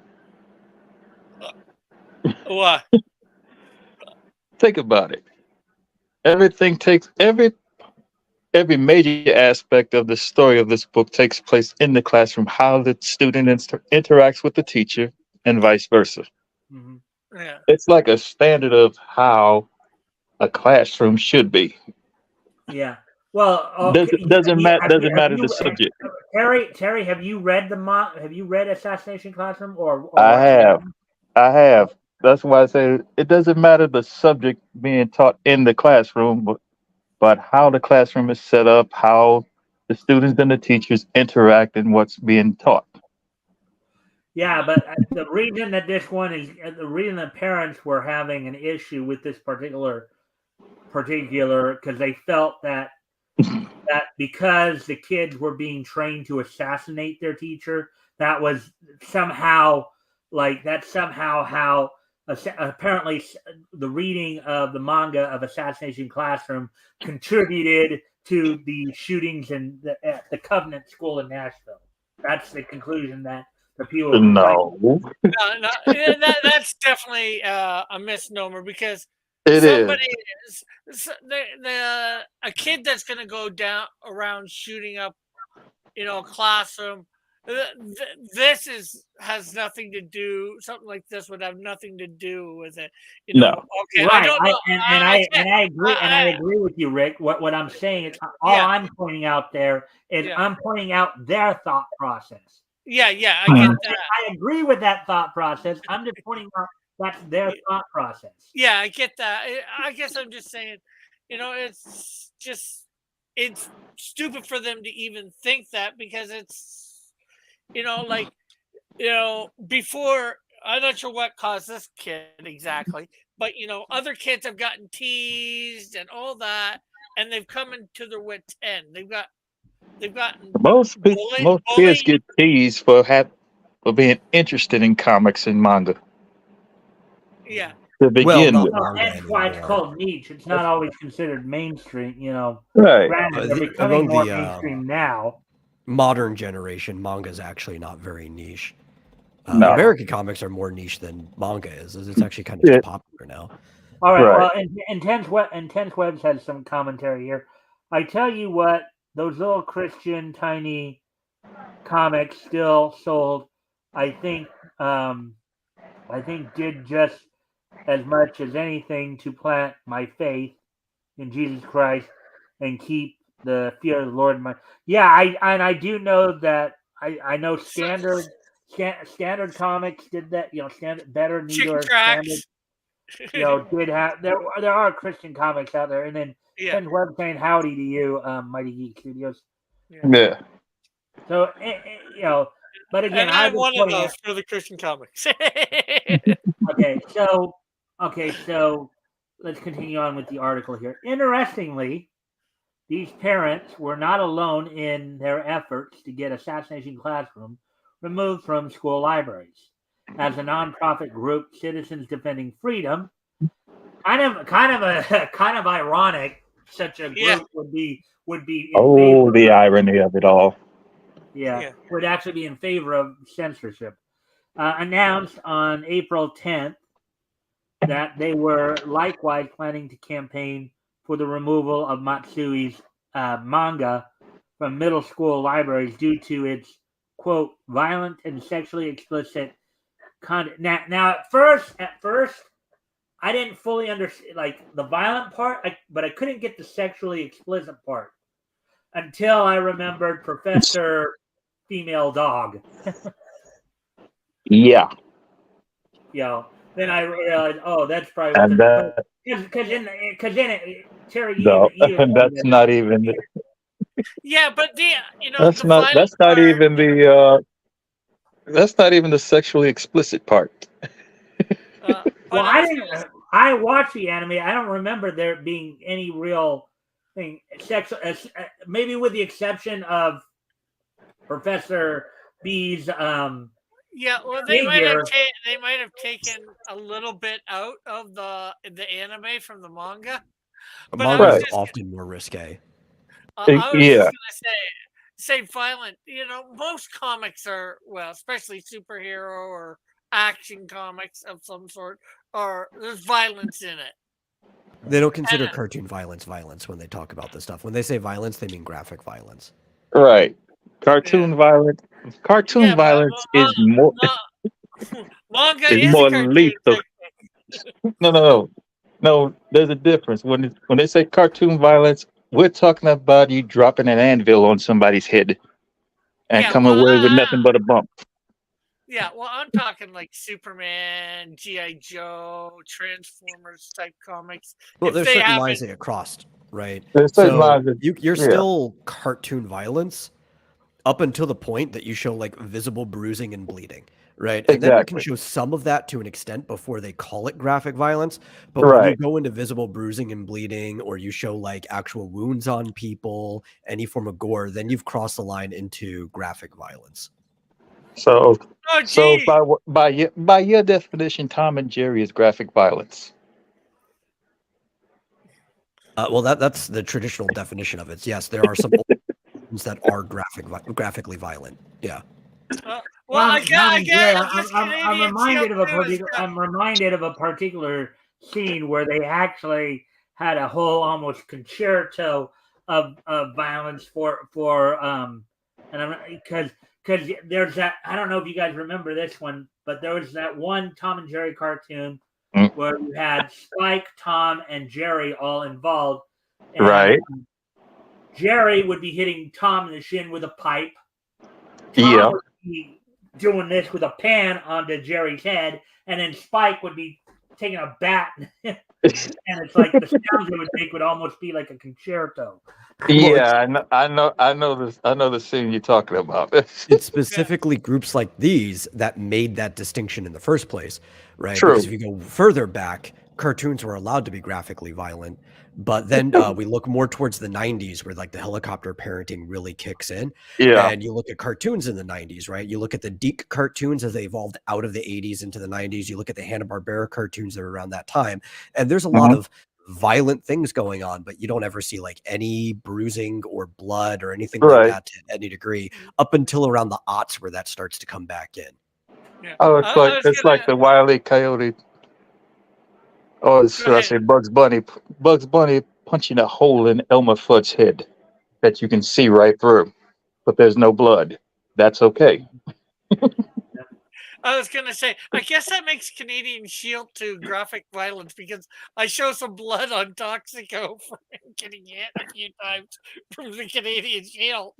What? Think about it. Every major aspect of the story of this book takes place in the classroom. How the student interacts with the teacher, and vice versa. Mm-hmm. Yeah. It's like a standard of how a classroom should be. Yeah. Well, okay. Doesn't matter the subject. Terry, have you read Have you read Assassination Classroom or I watched have. it? I have. That's why I say it doesn't matter the subject being taught in the classroom, but how the classroom is set up, how the students and the teachers interact, and what's being taught. Yeah, but the reason that this one is the reason that parents were having an issue with this particular because they felt that because the kids were being trained to assassinate their teacher, that was somehow how apparently the reading of the manga of Assassination Classroom contributed to the shootings at the Covenant School in Nashville. That's the conclusion that the people. No, No, that's definitely a misnomer because it somebody is. a kid that's going to go down around shooting up, a classroom. This has nothing to do. Something like this would have nothing to do with it. No. Okay, Right. I don't know. I agree, and I agree with you, Rick. What I'm saying is, all I'm pointing out there is I'm pointing out their thought process. Yeah, I get that. I agree with that thought process. I'm just pointing out that's their thought process. Yeah, I get that. I guess I'm just saying, it's stupid for them to even think that because it's, before, I'm not sure what caused this kid exactly, but other kids have gotten teased and all that, and they've come into their wits end. They've gotten Most bullied. kids get teased for being interested in comics and manga Yeah. to begin with. That's why it's called niche. It's not always considered mainstream. Right. Granted, they're becoming more mainstream now. Modern generation manga is actually not very niche. No. American comics are more niche than manga is. It's actually kind of popular now. All right. Right. Well, Intense Webs has some commentary here. I tell you what, those little Christian tiny comics still sold. I think did just as much as anything to plant my faith in Jesus Christ and keep the fear of the Lord in my. Yeah, I do know that I know standard comics did that. Standard better neither standard. Did have there are Christian comics out there, and then Ken Webb saying howdy to you, Mighty Geek Studios. Yeah. So but again, and I'm one of those for the Christian comics. Okay, so Okay, so let's continue on with the article here. Interestingly, these parents were not alone in their efforts to get Assassination Classroom removed from school libraries. As a nonprofit group, Citizens Defending Freedom, kind of ironic, such a Yeah. group would be in Oh, favor. the irony of it all. Yeah, would actually be in favor of censorship. Announced on April 10th that they were likewise planning to campaign for the removal of Matsui's manga from middle school libraries due to its quote violent and sexually explicit content. Now at first, I didn't fully understand like the violent part, but I couldn't get the sexually explicit part until I remembered Professor Female Dog. Yeah, Then I realized, oh, that's probably what and they're that because in it, Terry, no, you even that's not even. Yeah, but the That's violent not part. even the. That's not even the sexually explicit part. But well, I I was didn't. gonna. I watched the anime. I don't remember there being any real thing maybe with the exception of Professor B's Yeah, well, figure. they might have taken a little bit out of the anime from the manga. But I Manga was is Right. just often more risque. I was just Yeah. gonna say violent. Most comics are, well, especially superhero or action comics of some sort, or there's violence in it. They don't consider And, cartoon violence when they talk about this stuff. When they say violence, they mean graphic violence. Right. yeah, Cartoon violence. Cartoon yeah, but violence is more manga is is a more cartoon. lethal. No. No, there's a difference. When they say cartoon violence, we're talking about you dropping an anvil on somebody's head and Yeah, coming well, away with nothing but a bump. yeah, well, I'm talking like Superman, GI Joe, Transformers type comics. Well, If there's they certain happen, lines they get crossed, right? There's certain So lines that, you're yeah, still cartoon violence up until the point that you show like visible bruising and bleeding, right? And then you can exactly. show some of that to an extent before they call it graphic violence. But when you Right. go into visible bruising and bleeding, or you show like actual wounds on people, any form of gore, then you've crossed the line into graphic violence. So, oh so gee, by your definition, Tom and Jerry is graphic violence. Well, that's the traditional definition of it. Yes, there are some ones that are graphically violent. Yeah. well, Tom and Jerry, I guess I'm Canadian Shield reminded of a too is particular. I'm reminded of a particular scene where they actually had a whole almost concerto of violence and I'm because there's that. I don't know if you guys remember this one, but there was that one Tom and Jerry cartoon Mm. where you had Spike, Tom, and Jerry all involved, and Right. Jerry would be hitting Tom in the shin with a pipe. Tom Yeah. would be doing this with a pan onto Jerry's head, and then Spike would be taking a bat, and it's like the sounds it would make would almost be like a concerto. Well, Yeah, I know this. I know the scene you're talking about. it's specifically groups like these that made that distinction in the first place, right? True. Because if you go further back, cartoons were allowed to be graphically violent, but then we look more towards the 90s where like the helicopter parenting really kicks in. Yeah. And you look at cartoons in the 90s, right? You look at the Deke cartoons as they evolved out of the 80s into the 90s. You look at the Hanna-Barbera cartoons that are around that time, and there's a lot of violent things going on, but you don't ever see like any bruising or blood or anything like Right. that to any degree up until around the aughts where that starts to come back in. Yeah. Oh, I was it's gonna like the Wile E. Coyote. Or go should I ahead. say Bugs Bunny? Bugs Bunny punching a hole in Elmer Fudd's head that you can see right through, but there's no blood. That's okay. I was gonna say, I guess that makes Canadian Shield to graphic violence because I show some blood on Toxico for getting hit a few times from the Canadian Shield.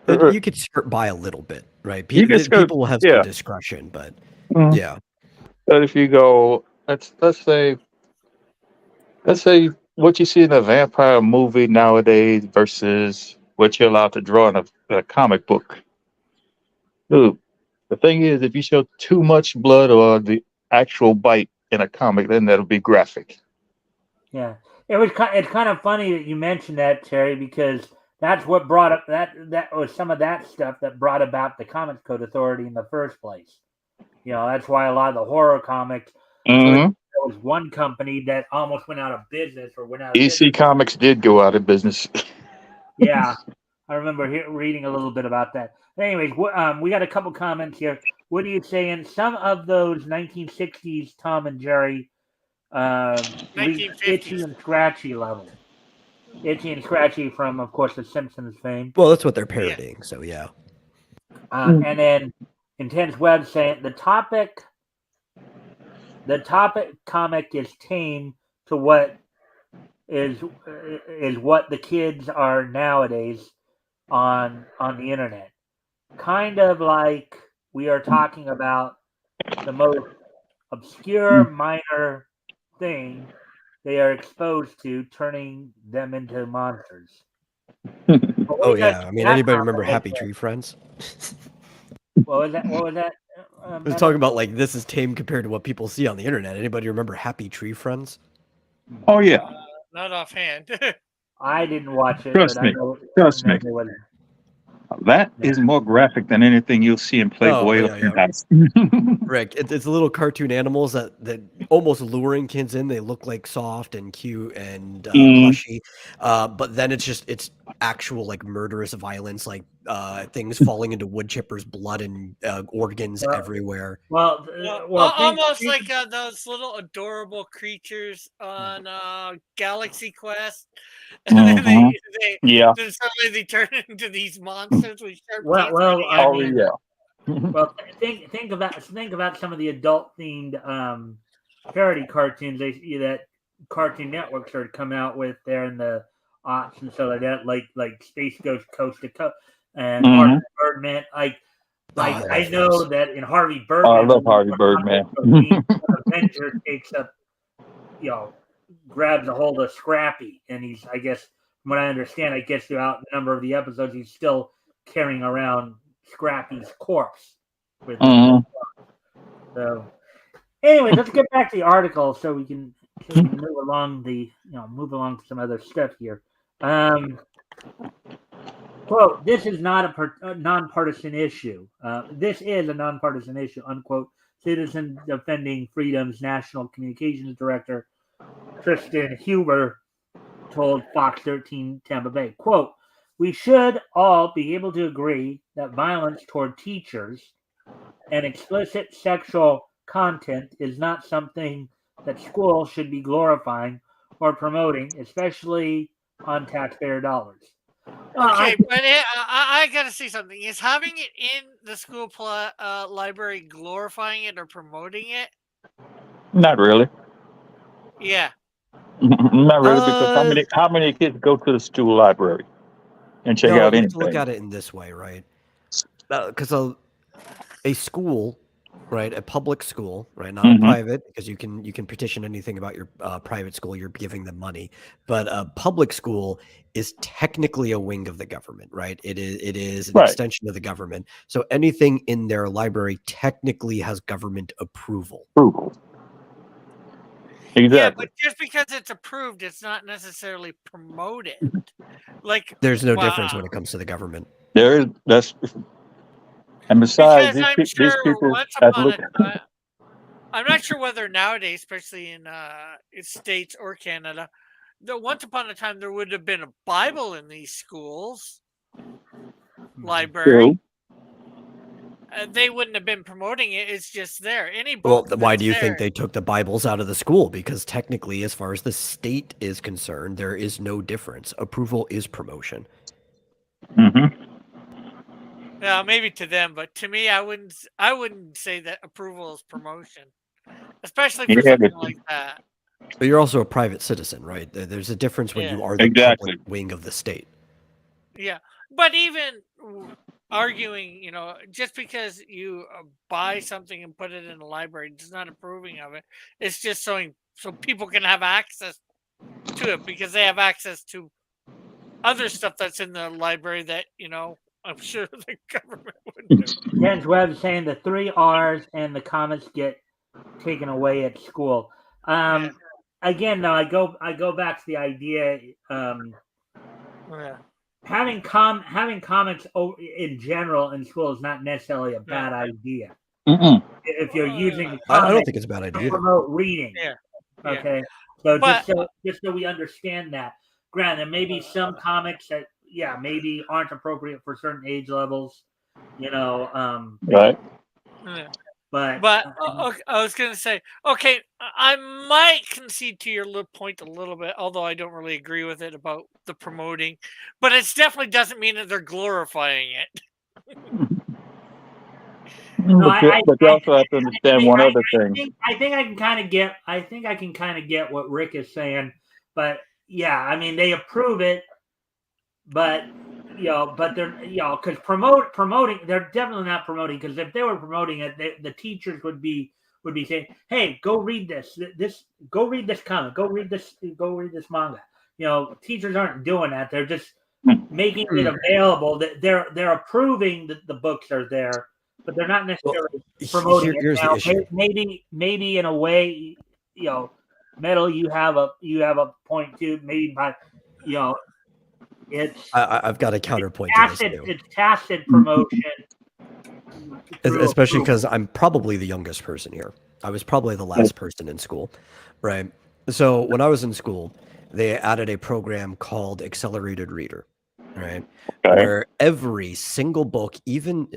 You could skirt by a little bit, right? You can skirt, People will have some yeah. discretion, but Mhm. yeah. But if you go, let's say what you see in a vampire movie nowadays versus what you're allowed to draw in a comic book. Dude, the thing is, if you show too much blood or the actual bite, in a comic, then that'll be graphic. Yeah, it's kind of funny that you mentioned that, Terry, because that's what brought up that was some of that stuff that brought about the Comics Code Authority in the first place. That's why a lot of the horror comics. So there was one company that almost went out of business or went out of EC business. Comics did go out of business. Yeah, I remember reading a little bit about that. But anyways, we got a couple comments here. What are you saying? Some of those 1960s Tom and Jerry reached 1950s. Itchy and Scratchy level. Itchy and Scratchy from, of course, the Simpsons fame. Well, that's what they're parodying, so yeah. And then Intense Web saying the topic comic is tame to what is what the kids are nowadays on the internet. Kind of like we are talking about the most obscure minor thing they are exposed to, turning them into monsters. Oh yeah, I mean, anybody remember Happy Tree Friends? What was that? I was talking about like this is tame compared to what people see on the internet. Anybody remember Happy Tree Friends? Oh yeah. Not offhand. I didn't watch it. Trust but me. I know, Trust me. That is more graphic than anything you'll see in Playboy or Penthouse. Rick, it's little cartoon animals that almost luring kids in. They look like soft and cute and plushy, but then it's actual like murderous violence, like things falling into wood chippers' blood and organs everywhere. Well, almost like those little adorable creatures on Galaxy Quest. And then then suddenly they turn into these monsters with sharp teeth. Well, think about some of the adult themed parody cartoons that Cartoon Network started coming out with there in the aughts and stuff like that, like Space Ghost Coast to Coast and Harvey Birdman. I know that in Harvey Birdman, I love Harvey Birdman. Avenger takes up, grabs a hold of Scrappy, and he's, I guess, from what I understand, throughout a number of the episodes, he's still carrying around Scrappy's corpse with him. So, anyway, let's get back to the article so we can move along to some other stuff here. Quote, this is not a nonpartisan issue. This is a nonpartisan issue, unquote. Citizen Defending Freedom's National Communications Director, Tristan Huber, told Fox 13 Tampa Bay. Quote, we should all be able to agree that violence toward teachers and explicit sexual content is not something that schools should be glorifying or promoting, especially on taxpayer dollars. Okay, but I got to say something. Is having it in the school library glorifying it or promoting it? Not really. Yeah. Not really, because how many kids go to the school library and check out anything? You have to look at it in this way, right? Because a school, right, a public school, right, not a private, because you can petition anything about your private school, you're giving them money, but a public school is technically a wing of the government, right? It is an extension of the government. So anything in their library technically has government approval. Exactly. Yeah, but just because it's approved, it's not necessarily promoted. Like, there's no difference when it comes to the government. There is. And besides, these people I'm not sure whether nowadays, especially in States or Canada, once upon a time there would have been a Bible in these schools library. They wouldn't have been promoting it. It's just there. Any book. Well, why do you think they took the Bibles out of the school? Because technically, as far as the state is concerned, there is no difference. Approval is promotion. Yeah, maybe to them, but to me, I wouldn't say that approval is promotion, especially for something like that. But you're also a private citizen, right? There's a difference when you are the public wing of the state. Yeah, but even arguing, just because you buy something and put it in the library does not approving of it. It's just so people can have access to it because they have access to other stuff that's in the library that, I'm sure the government would do. Jens Webb saying the 3 R's and the comments get taken away at school. Again, though, I go back to the idea. Having comics in general in school is not necessarily a bad idea. If you're using the I don't comics think it's a bad to idea. promote reading. Yeah. Okay. So just so we understand that. Granted, maybe some comics that maybe aren't appropriate for certain age levels. Right. But I was going to say, okay, I might concede to your point a little bit, although I don't really agree with it about the promoting. But it definitely doesn't mean that they're glorifying it. But you also have to understand one other thing. I think I can kind of get what Rick is saying, but yeah, I mean they approve it, but they're because promoting, they're definitely not promoting, because if they were promoting it, the teachers would be saying, hey, go read this go read this comic, go read this manga. Teachers aren't doing that. They're just making it available. That they're approving that the books are there, but they're not necessarily promoting here's it. Now, the issue. maybe in a way, Metal, you have a point too. Maybe by it's I've got a counterpoint to this too. It's tacit promotion, especially because I'm probably the youngest person here. I was probably the last person in school, right? So when I was in school, they added a program called Accelerated Reader, right? Okay. Where every single book, even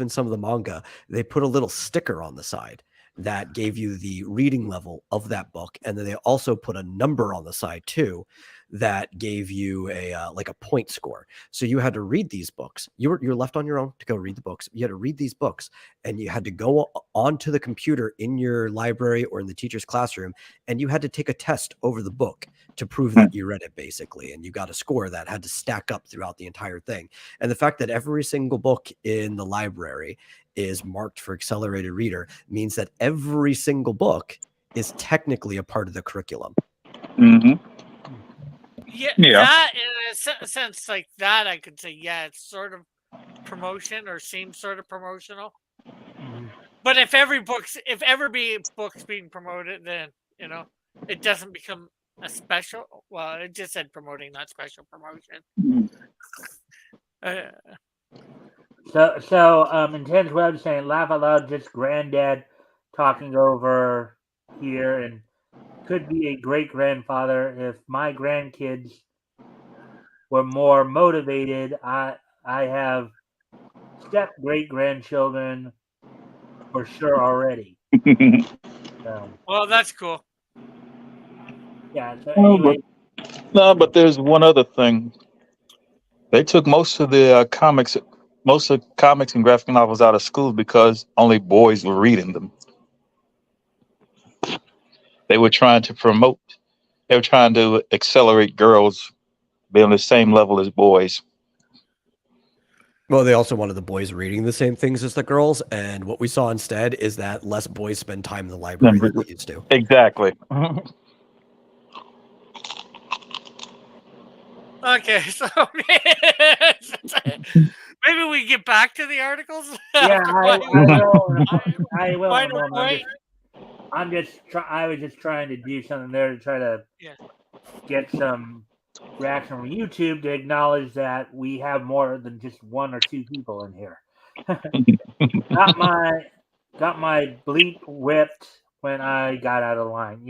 some of the manga, they put a little sticker on the side that gave you the reading level of that book, and then they also put a number on the side too that gave you a like a point score. So you had to read these books. You're left on your own to go read the books. You had to read these books, and you had to go onto the computer in your library or in the teacher's classroom, and you had to take a test over the book to prove that you read it, basically. And you got a score that had to stack up throughout the entire thing. And the fact that every single book in the library is marked for Accelerated Reader means that every single book is technically a part of the curriculum. Yeah, that in a sense like that, I could say, it's sort of promotion or seems sort of promotional. But if every book's being promoted, then it doesn't become a special. Well, it just said promoting, not special promotion. So Intense Web saying, laugh out loud, just granddad talking over here, and could be a great grandfather. If my grandkids were more motivated, I have step great grandchildren for sure already. Well, that's cool. Yeah. So anyway, but there's one other thing. They took most of comics and graphic novels out of school because only boys were reading them. They were trying to accelerate girls be on the same level as boys. Well, they also wanted the boys reading the same things as the girls, and what we saw instead is that less boys spend time in the library than they used to. Exactly. Okay, so maybe we get back to the articles. Yeah, I will. I was just trying to do something there to try to get some reaction from YouTube to acknowledge that we have more than just one or two people in here. got my bleep whipped when I got out of line.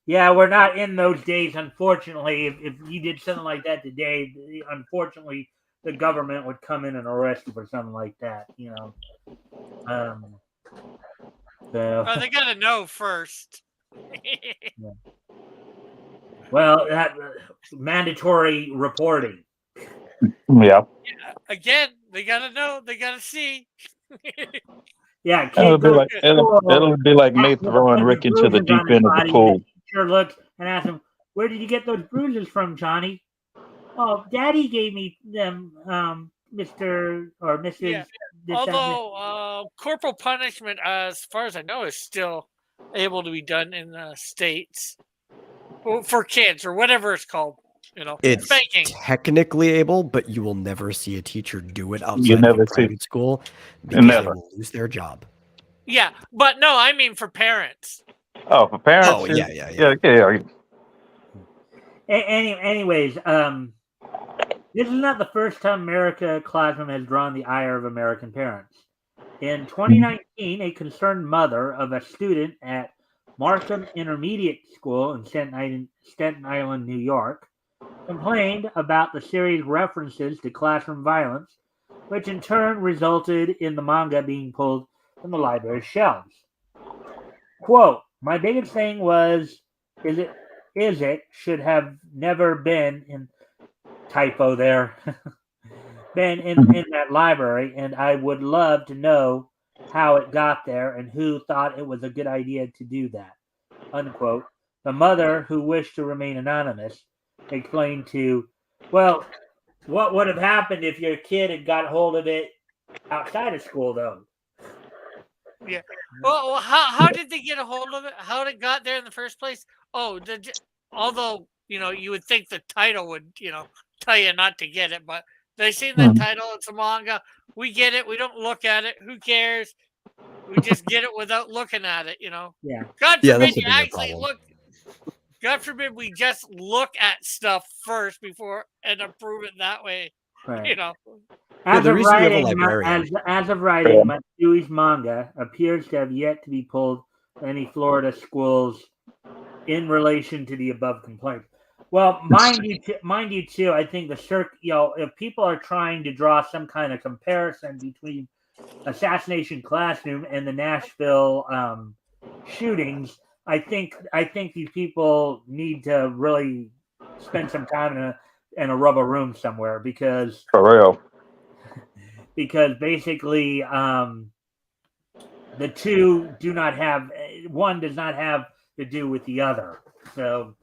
Yeah, we're not in those days, unfortunately. If you did something like that today, unfortunately, the government would come in and arrest you for something like that. Well, they gotta know first. Well, that mandatory reporting. Yeah. Again, they gotta know. They gotta see. Yeah, it'll be like me throwing Rick into the deep end of the pool. The teacher looks and asks him, "Where did you get those bruises from, Johnny?" "Oh, Daddy gave me them, Mr. or Mrs." Yeah. Although corporal punishment, as far as I know, is still able to be done in the States for kids or whatever it's called. It's spanking. Technically able, but you will never see a teacher do it outside of a private school because they will lose their job. Yeah, but no, I mean for parents. Oh, for parents. Oh, yeah. Anyways, this is not the first time America Classroom has drawn the ire of American parents. In 2019, a concerned mother of a student at Markham Intermediate School in Staten Island, New York, complained about the series' references to classroom violence, which in turn resulted in the manga being pulled from the library's shelves. Quote, my biggest thing was, is it should have never been in typo there, been in that library, and I would love to know how it got there and who thought it was a good idea to do that. Unquote. The mother, who wished to remain anonymous, explained to, well, what would have happened if your kid had got hold of it outside of school, though? Yeah. Well, how did they get a hold of it? How it got there in the first place? Oh, although you would think the title would tell you not to get it, but they seen the title. It's a manga. We get it. We don't look at it. Who cares? We just get it without looking at it. Yeah. God Yeah, forbid that's a you bigger actually problem. look. God forbid we just look at stuff first before and approve it that way. Right. Yeah, As the of reason you have a writing, librarian. as of writing, Matsui's manga appears to have yet to be pulled from any Florida schools in relation to the above complaints. Well, mind you too, I think if people are trying to draw some kind of comparison between Assassination Classroom and the Nashville shootings, I think these people need to really spend some time in a rubber room somewhere because For real. basically the two do not have one does not have to do with the other. So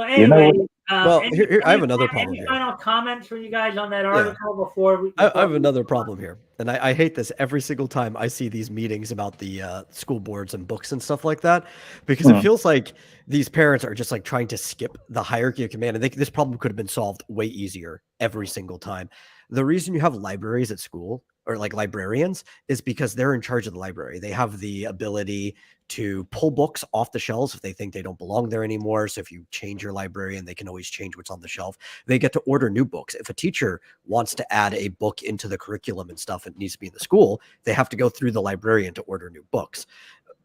anyway, Well, here I have another problem any here. final comments from you guys on that article before we? I have another problem here, and I hate this every single time I see these meetings about the school boards and books and stuff like that, because it feels like these parents are just like trying to skip the hierarchy of command, and this problem could have been solved way easier every single time. The reason you have libraries at school or like librarians is because they're in charge of the library. They have the ability to pull books off the shelves if they think they don't belong there anymore. So if you change your librarian, they can always change what's on the shelf. They get to order new books. If a teacher wants to add a book into the curriculum and stuff, it needs to be in the school, they have to go through the librarian to order new books.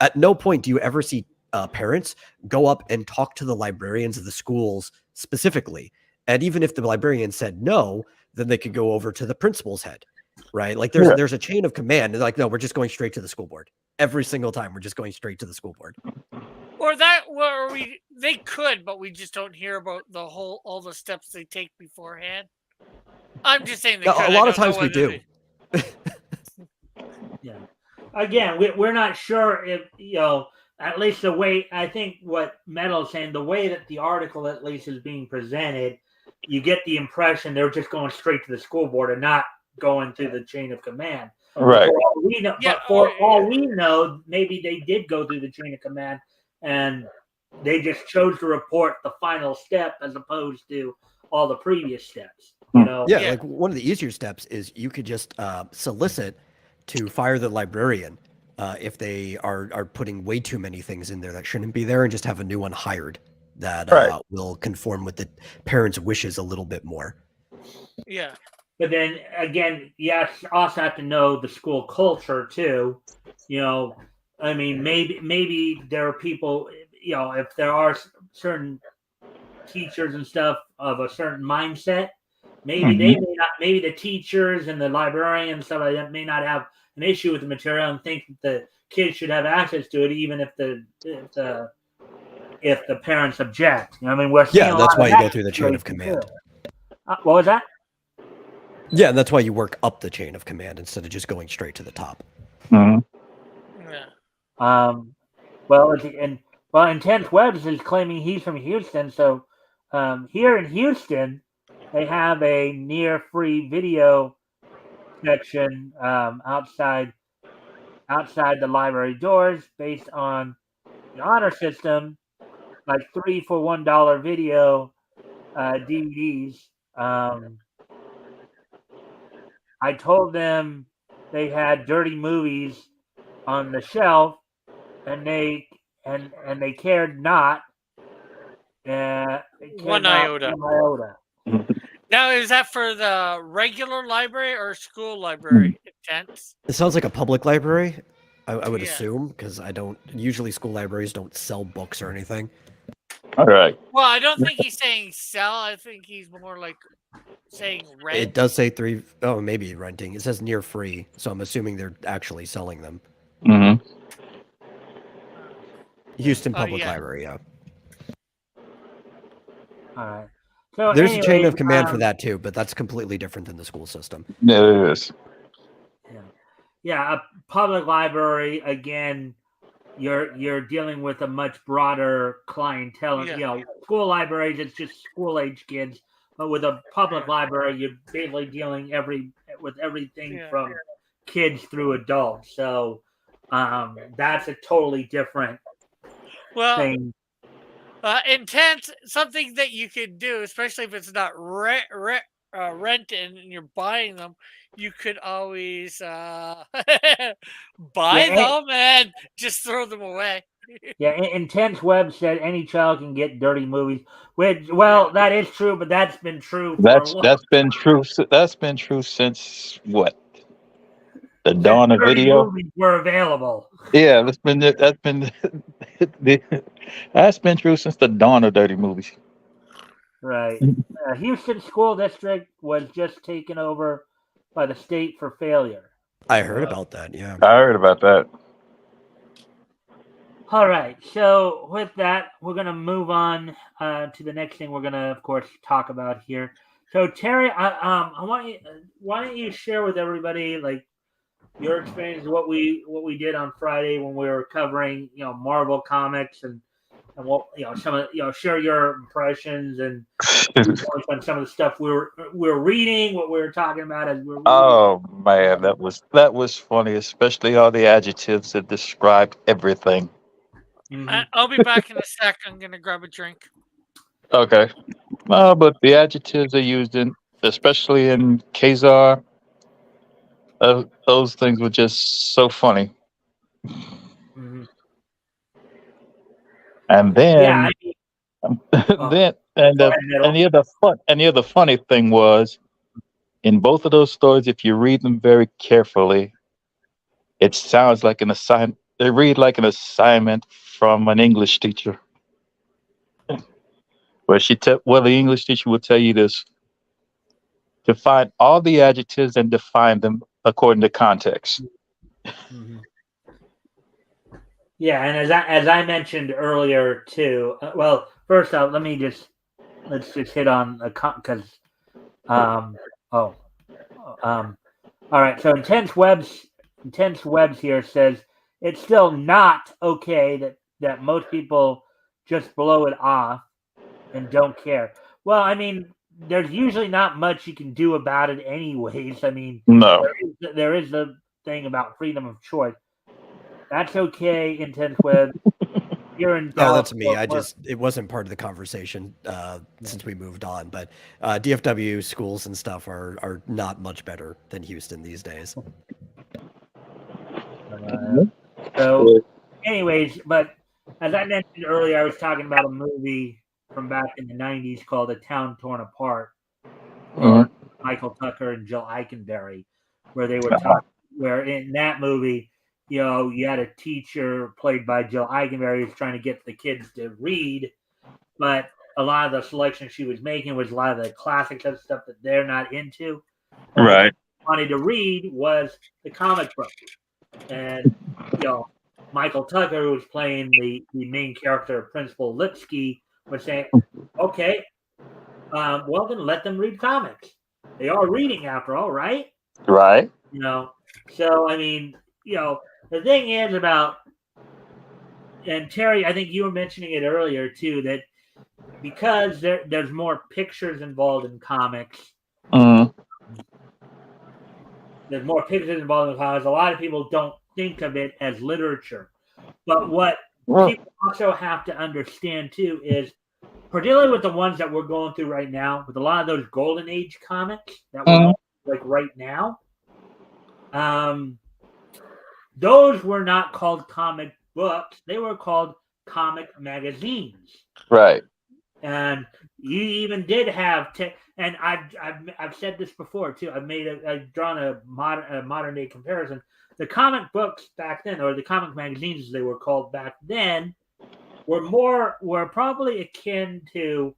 At no point do you ever see parents go up and talk to the librarians of the schools specifically. And even if the librarian said no, then they could go over to the principal's head, right? Like there's a chain of command. They're like, no, we're just going straight to the school board. Every single time, we're just going straight to the school board. Or they could, but we just don't hear about all the steps they take beforehand. I'm just saying they could. A lot of times we do. Yeah. Again, we're not sure if at least the way I think what Metal's saying, the way that the article at least is being presented, you get the impression they're just going straight to the school board and not going through the chain of command. Right. For all we know, maybe they did go through the chain of command and they just chose to report the final step as opposed to all the previous steps. Like one of the easier steps is you could just solicit to fire the librarian if they are putting way too many things in there that shouldn't be there, and just have a new one hired that will conform with the parents' wishes a little bit more. Yeah. But then again, you also have to know the school culture too. I mean, maybe there are people, if there are certain teachers and stuff of a certain mindset, maybe they may not, maybe the teachers and the librarians and stuff like that may not have an issue with the material and think that the kids should have access to it, even if the parents object. I mean, we're seeing that's why you go through the chain of command. What was that? Yeah, and that's why you work up the chain of command instead of just going straight to the top. Yeah. Intense Webs is claiming he's from Houston, so here in Houston, they have a near free video section outside the library doors based on the honor system, like 3 for $1 video DVDs. I told them they had dirty movies on the shelf, and they cared not. One iota. One iota. Now, is that for the regular library or school library? Intense. It sounds like a public library. I would Yeah. assume, because I don't usually school libraries don't sell books or anything. All right. Well, I don't think he's saying sell. I think he's more like saying rent. It does say maybe renting. It says near free, so I'm assuming they're actually selling them. Mm-hmm. Houston Public yeah. Library, yeah. All right. So There's a chain of command for that too, but that's completely different than the school system. Yeah, it is. Yeah, a public library, again, you're dealing with a much broader clientele. Yeah. You know, school libraries, it's just school age kids, but with a public library, you're basically dealing with everything from kids through adults. So that's a totally different thing. Intense, something that you could do, especially if it's not rented and you're buying them, you could always buy them and just throw them away. Yeah, Intense Web said any child can get dirty movies. Which, well, that is true, but that's been true for a long That's been true. That's been true since what? The dawn of video. Movies were available. Yeah, that's been true since the dawn of dirty movies. Right. Houston School District was just taken over by the state for failure. I heard about that, yeah. I heard about that. All right. So with that, we're going to move on to the next thing we're going to, of course, talk about here. So Terry, I want you. Why don't you share with everybody like your experience, what we did on Friday when we were covering, Marvel comics and what some of share your impressions and on some of the stuff we were reading, what we were talking about as we were reading. Oh man, that was funny, especially all the adjectives that describe everything. Mm-hmm. I'll be back in a sec. I'm gonna grab a drink. Okay. But the adjectives they used especially in Khazar, those things were just so funny. Mm-hmm. And then, yeah, the other funny thing was, in both of those stories, if you read them very carefully, it sounds like an assignment. They read like an assignment from an English teacher, where the English teacher will tell you this: to find all the adjectives and define them according to context. Mm-hmm. Yeah, and as I mentioned earlier too. Well, first off, let's just hit on because all right. So Intense Webs here says it's still not okay that most people just blow it off and don't care. Well, I mean, there's usually not much you can do about it anyways. I mean, no, there is the thing about freedom of choice. That's okay, Intense Web. You're in that's me. It wasn't part of the conversation since we moved on. But DFW schools and stuff are not much better than Houston these days. So, anyways, but as I mentioned earlier, I was talking about a movie from back in the 90s called A Town Torn Apart. Michael Tucker and Jill Eikenberry, where they were talking, where in that movie, you had a teacher played by Jill Eikenberry who's trying to get the kids to read, but a lot of the selection she was making was a lot of the classics and stuff that they're not into. Right. What they wanted to read was the comic book. And, Michael Tucker, who was playing the main character, Principal Lipsky, was saying, okay, well, then let them read comics. They are reading after all, right? Right. So, I mean, the thing is about, and Terry, I think you were mentioning it earlier too, that because there's more pictures involved in comics, there's more pictures involved in comics. A lot of people don't think of it as literature. But what people also have to understand too is, particularly with the ones that we're going through right now, with a lot of those Golden Age comics that we're going through, like right now, those were not called comic books; they were called comic magazines. Right. And you even did have, and I've said this before too. I've drawn a modern day comparison. The comic books back then, or the comic magazines as they were called back then, were probably akin to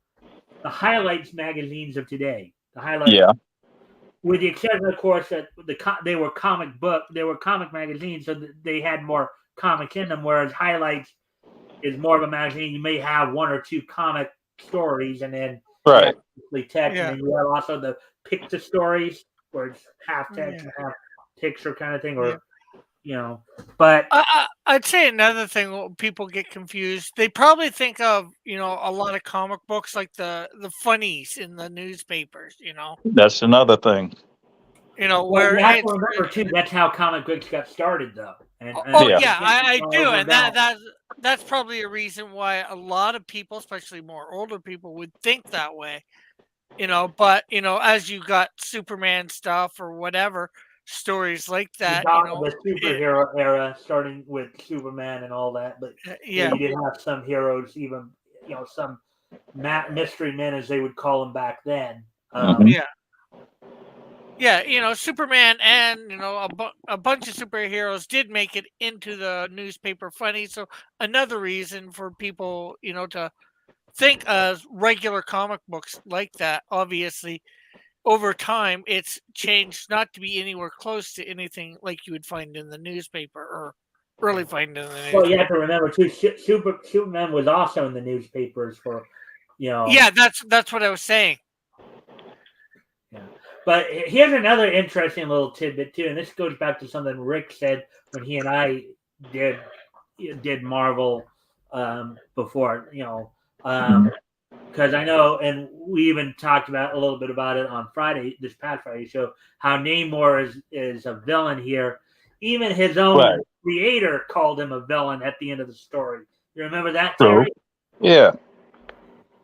the highlights magazines of today. The highlights, Yeah. with the exception, of course, that they were comic magazines, so they had more comics in them. Whereas highlights is more of a magazine. You may have one or two comic stories, and then Right. text, Yeah. and then you have also the picture stories where it's half text Yeah. and half picture kind of thing, or Yeah. But I'd say another thing people get confused. They probably think of a lot of comic books like the funnies in the newspapers. That's another thing. Where you have to it's remember too. That's how comic books got started, though. And Yeah. yeah, I do, and that. that's probably a reason why a lot of people, especially more older people, would think that way. But as you got Superman stuff or whatever stories like that, The superhero era, starting with Superman and all that, but yeah, you did have some heroes, even some mystery men, as they would call them back then. Mhm. yeah, Superman and a bunch of superheroes did make it into the newspaper funny. So another reason for people, to think of regular comic books like that. Obviously, over time, it's changed not to be anywhere close to anything like you would find in the newspaper or early find in the newspaper. Well, you have to remember too. Superman was also in the newspapers for, Yeah, that's what I was saying. Yeah. But here's another interesting little tidbit too, and this goes back to something Rick said when he and I did Marvel before, because I know, and we even talked about a little bit about it on this past Friday show, how Namor is a villain here. Even his own creator called him a villain at the end of the story. You remember that, Terry? Yeah.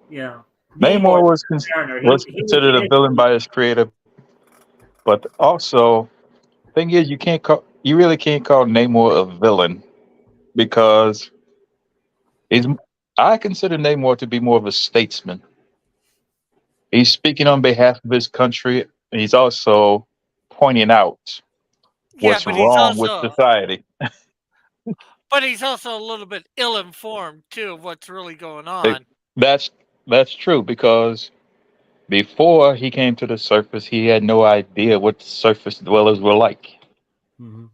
Yeah. Namor was considered a villain by his creator, but also, thing is, you really can't call Namor a villain because I consider Namor to be more of a statesman. He's speaking on behalf of his country, and he's also pointing out what's wrong with society. But he's also a little bit ill-informed too of what's really going on. That's true, because before he came to the surface, he had no idea what the surface dwellers were like. Mm-hmm.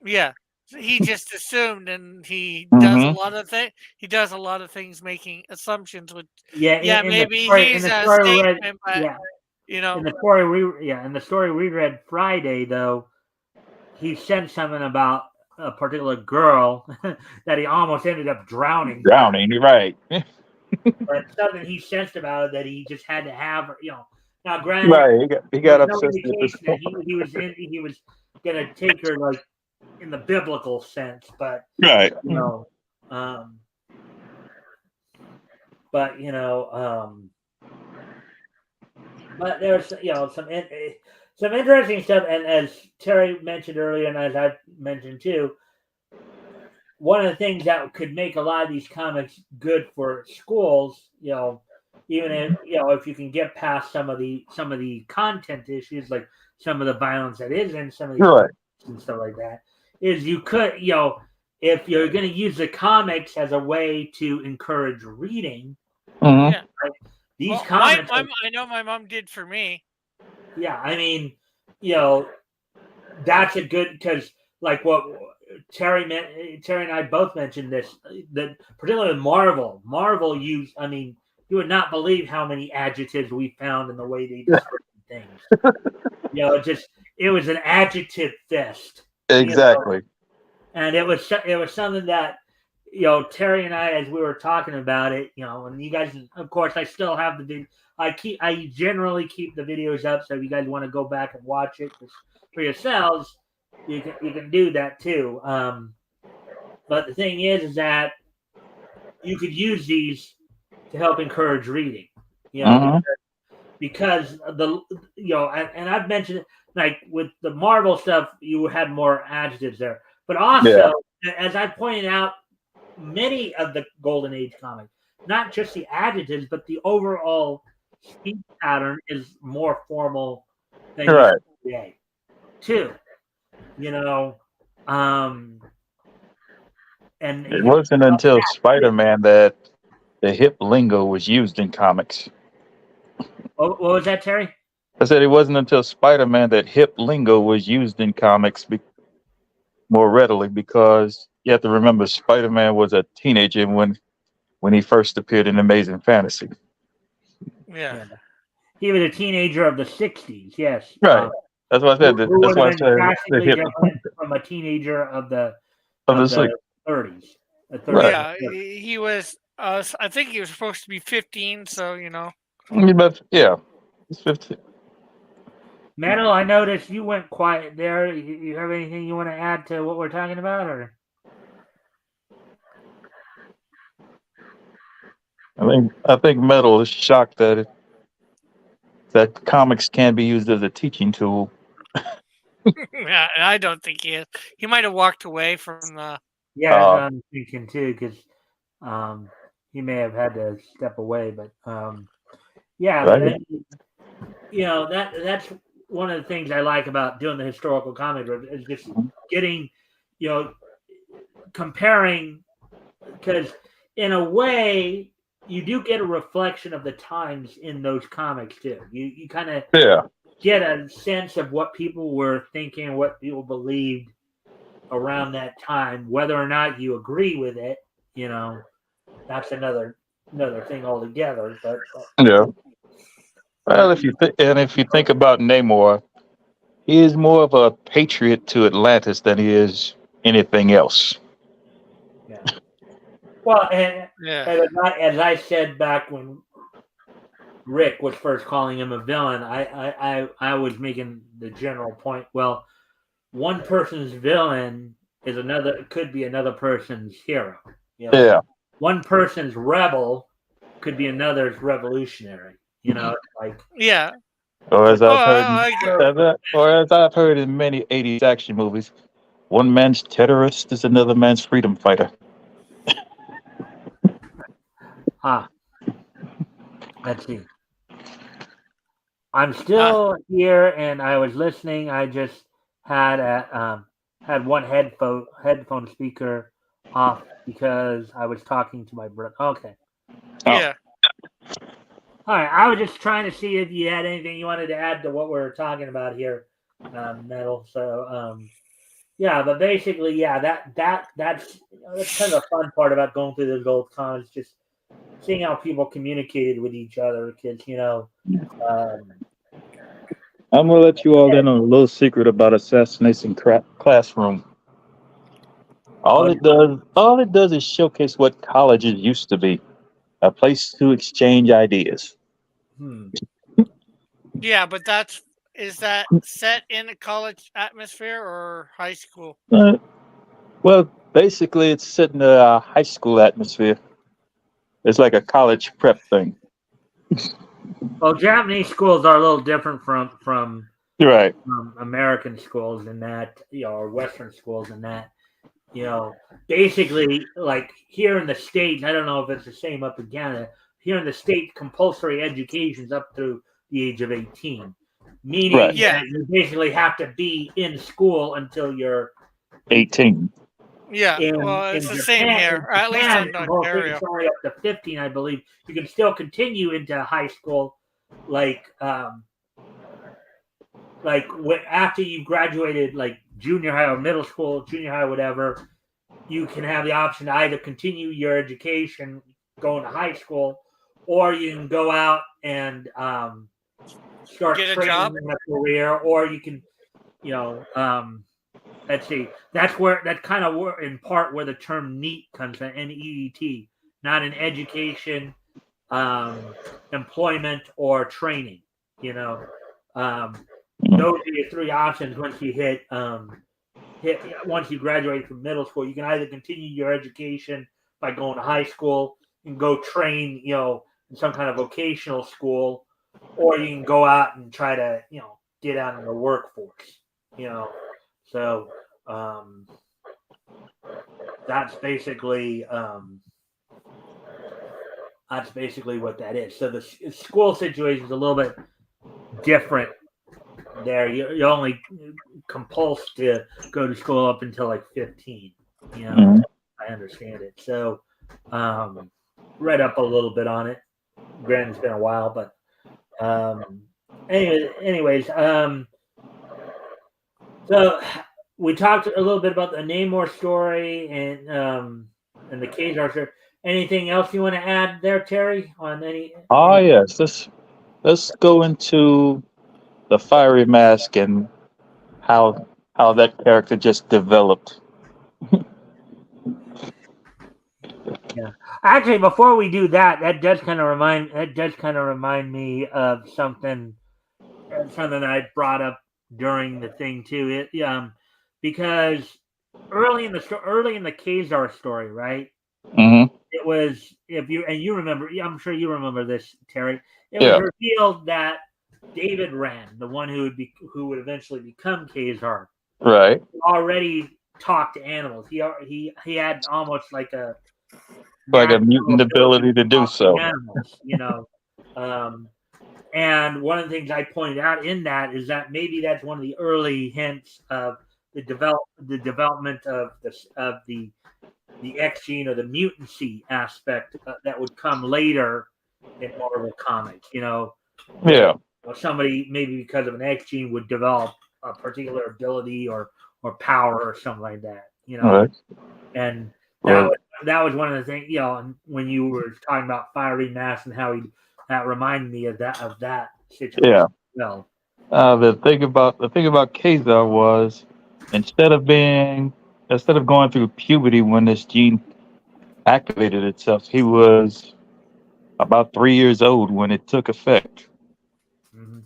Yeah, he just assumed, and he does a lot of things. He does a lot of things, making assumptions. With maybe he's a statesman, but in the story we read Friday, though, he said something about a particular girl that he almost ended up drowning. Drowning, right? But something he sensed about it that he just had to have her. Now, granted, right? He got upset. No indication that he was gonna take her like in the biblical sense, but right. But there's some interesting stuff, and as Terry mentioned earlier, and as I mentioned too, one of the things that could make a lot of these comics good for schools, even if you can get past some of the content issues, like some of the violence that is in some of these and stuff like that, is you could if you're going to use the comics as a way to encourage reading. Yeah. These comics, I know my mom did for me. Yeah, I mean, that's a good, because like what Terry and I both mentioned this, that particularly Marvel used. I mean, you would not believe how many adjectives we found in the way they described things. It was an adjective fest. Exactly. And it was something that Terry and I, as we were talking about it, and you guys, of course, I still have the video. I generally keep the videos up, so if you guys want to go back and watch it for yourselves, you can do that too. But the thing is that you could use these to help encourage reading. because and I've mentioned like with the Marvel stuff, you had more adjectives there, but also as I pointed out, many of the Golden Age comics, not just the adjectives, but the overall speech pattern is more formal than Right. today, too. And It wasn't until Spider-Man that the hip lingo was used in comics. what was that, Terry? I said it wasn't until Spider-Man that hip lingo was used in comics more readily because you have to remember Spider-Man was a teenager when he first appeared in Amazing Fantasy. Yeah. He was a teenager of the '60s. Yes, Right. That's what I said. Who That's would why I have been said the drastically hip different from a teenager of the of the of six. the 30s. The 30s. Right. Yeah, he was. I think he was supposed to be 15. So But yeah, it's 15. Metal, I noticed you went quiet there. You have anything you want to add to what we're talking about, or? I think Metal is shocked that comics can be used as a teaching tool. yeah, and I don't think he is. He might have walked away from the. Yeah, that's what I'm thinking too, because he may have had to step away, but yeah, but Right. that's one of the things I like about doing the historical comic is just getting, comparing, because in a way you do get a reflection of the times in those comics too. You kind of get a sense of what people were thinking, what people believed around that time, whether or not you agree with it. That's another thing altogether. But Yeah. Well, if you think about Namor, he is more of a patriot to Atlantis than he is anything else. yeah. Well, and Yeah. as I said back when Rick was first calling him a villain, I was making the general point. Well, one person's villain could be another person's hero. Yeah. One person's rebel could be another's revolutionary. Like Yeah. Or as I've heard, I agree. or as I've heard in many '80s action movies, one man's terrorist is another man's freedom fighter. Let's see. I'm still here, and I was listening. I just had one headphone speaker off because I was talking to my brother. Okay. Yeah. All right. I was just trying to see if you had anything you wanted to add to what we're talking about here, Metal. So, yeah, but basically, yeah, that's kind of the fun part about going through those old comics, just seeing how people communicated with each other. Because I'm gonna let you all in on a little secret about Assassination Classroom. All it does is showcase what colleges used to be, a place to exchange ideas. Yeah, but is that set in a college atmosphere or high school? Well, basically, it's set in a high school atmosphere. It's like a college prep thing. Well, Japanese schools are a little different from Right. American schools in that, or Western schools in that, basically, like here in the States, I don't know if it's the same up in Canada. Here in the States, compulsory education is up through the age of 18, meaning Right. Yeah. that you basically have to be in school until you're 18. Yeah. In It's the same here, or at least in compulsory, Ontario. sorry, up to 15, I believe. You can still continue into high school, like after you graduated, like junior high or middle school, junior high, whatever. You can have the option to either continue your education going to high school, or you can go out and start Get a training job. in a career, or you can, let's see. That's kind of in part where the term NEET comes from, NEET, not an education, employment, or training. Those are your three options once you once you graduate from middle school. You can either continue your education by going to high school and go train, in some kind of vocational school, or you can go out and try to get out in the workforce. So that's basically what that is. So the school situation is a little bit different. There, you're only compulsed to go to school up until like 15. Mhm. I understand it. So, read up a little bit on it. Granted, it's been a while, but anyways, so we talked a little bit about the Namor story and the Kazar story. Anything else you want to add there, Terry? On any? Yes. Let's go into the fiery mask and how that character just developed. Yeah. Actually, before we do that, that does kind of remind me of something I brought up during the thing too. Because early in the Kazar story, right? Hmm. It was you remember. I'm sure you remember this, Terry. It was Yeah. revealed that David Rand, the one who would eventually become Kazar, Right. already talked to animals. He had almost like a Like a natural mutant ability to do talk to so. animals. And one of the things I pointed out in that is that maybe that's one of the early hints of the development of the X gene or the mutancy aspect that would come later in Marvel comics. Where Yeah. somebody maybe because of an X gene would develop a particular ability or power or something like that. Right. And Well, that was one of the things. And when you were talking about fiery mass and how that reminded me of that situation. yeah. Well, The thing about Kazar was instead of going through puberty when this gene activated itself, he was about 3 years old when it took effect. mhm.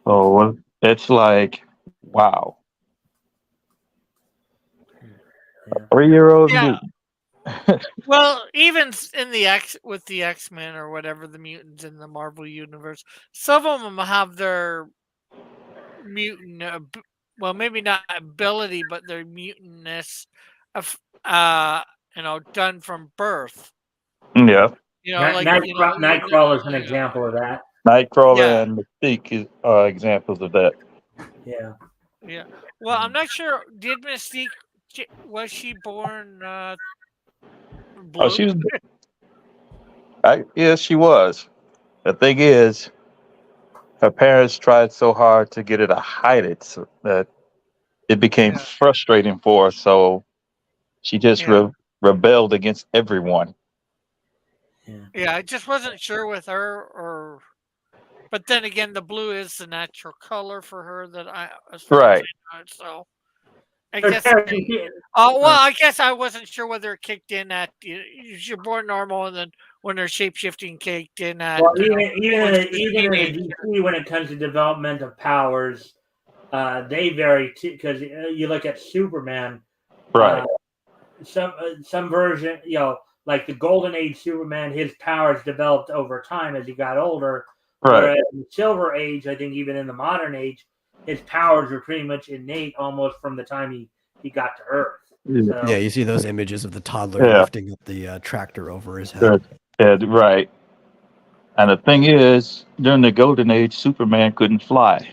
So it's like, wow, Yeah. 3-year-old Yeah. mutant. Well, even in the X-Men or whatever, the mutants in the Marvel universe, some of them have their mutant, well, maybe not ability, but their mutantness, of done from birth. Yeah. Nightcrawler is an example of that. Nightcrawler Yeah, and Mystique are examples of that. Yeah. yeah. Well, I'm not sure. Did Mystique was she born Oh, blue? she was. Yes, she was. The thing is, her parents tried so hard to get her to hide it so that it became Yeah, frustrating for her. So she just yeah, rebelled against everyone. Yeah. yeah. I just wasn't sure with her, or but then again, the blue is the natural color for her that as far as Right. I know. So I So guess. Terry, Oh well, I guess I wasn't sure whether it kicked in at you're born normal, and then when their shape shifting kicked in at well, when she was a even in the teenager. DC, when it comes to development of powers, they vary too. Because you look at Superman, Right. uh, some version, like the Golden Age Superman, his powers developed over time as he got older. Right. Whereas in the Silver Age, I think even in the modern age, his powers were pretty much innate almost from the time he got to Earth. Yeah. Yeah, So you see those images of the toddler Yeah. lifting up the tractor over his head. Good. Yeah, right. And the thing is, during the Golden Age, Superman couldn't fly.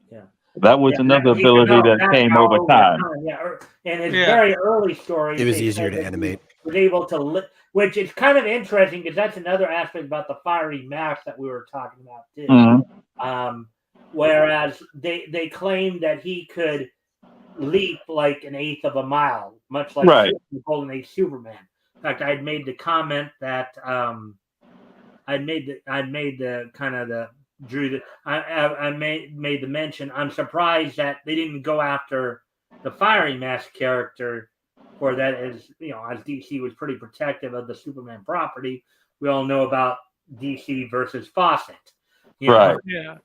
yeah. That was Yeah, another ability that that's came how over over time. time. Yeah, in his Yeah, very early It stories, was they easier said to that he animate. was able to which is kind of interesting because that's another aspect about the fiery mask that we were talking about too. Hmm. Whereas they claimed that he could leap like an eighth of a mile, much like Right. the Golden Age Superman. In fact, I'd made the comment that I'd made the kind of the drew the I made the mention. I'm surprised that they didn't go after the fiery mask character for that, as as DC was pretty protective of the Superman property. We all know about DC versus Fawcett. Right. yeah,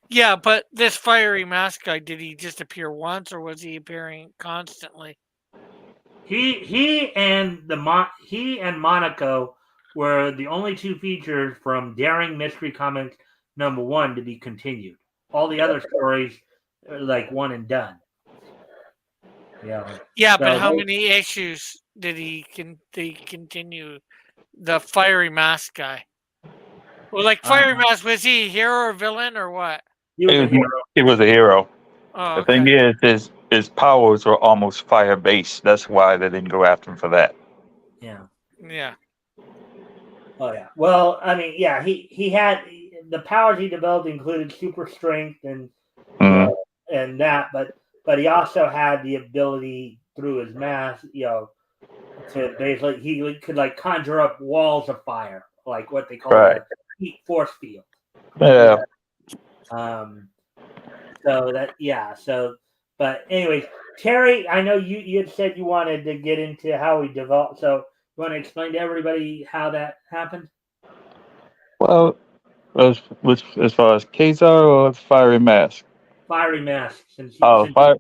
yeah. But this fiery mask guy, did he just appear once, or was he appearing constantly? He and Monaco were the only 2 features from Daring Mystery Comics #1 to be continued. All the other stories are like one and done. Yeah. Yeah, but So how many issues did he continue? The Fiery Mask guy. Well, like Fiery Mask, was he a hero or villain or what? he was a hero. He was a hero. Oh, The okay. thing is, his powers were almost fire based. That's why they didn't go after him for that. Yeah. Yeah. Oh yeah. Well, I mean, yeah, he had the powers he developed included super strength and Mhm. and that, but he also had the ability through his mask, to basically he could like conjure up walls of fire, like what they call Right. the heat force field. Yeah. Um. So that so, but anyways, Terry, I know you had said you wanted to get into how he developed. So you want to explain to everybody how that happened? Well, as far as Kazar or Fiery Mask. Fiery Mask, Oh, since you're the right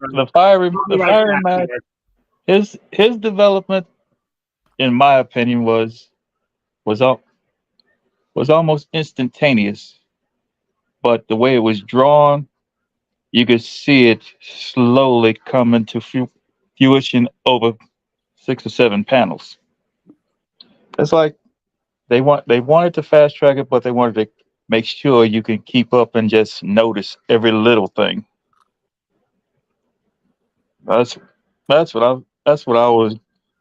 Fiery back Mask. here. His development, in my opinion, was al- was almost instantaneous. But the way it was drawn, you could see it slowly coming to fruition over 6 or 7 panels. It's like they wanted to fast track it, but they wanted to make sure you can keep up and just notice every little thing. That's that's what I was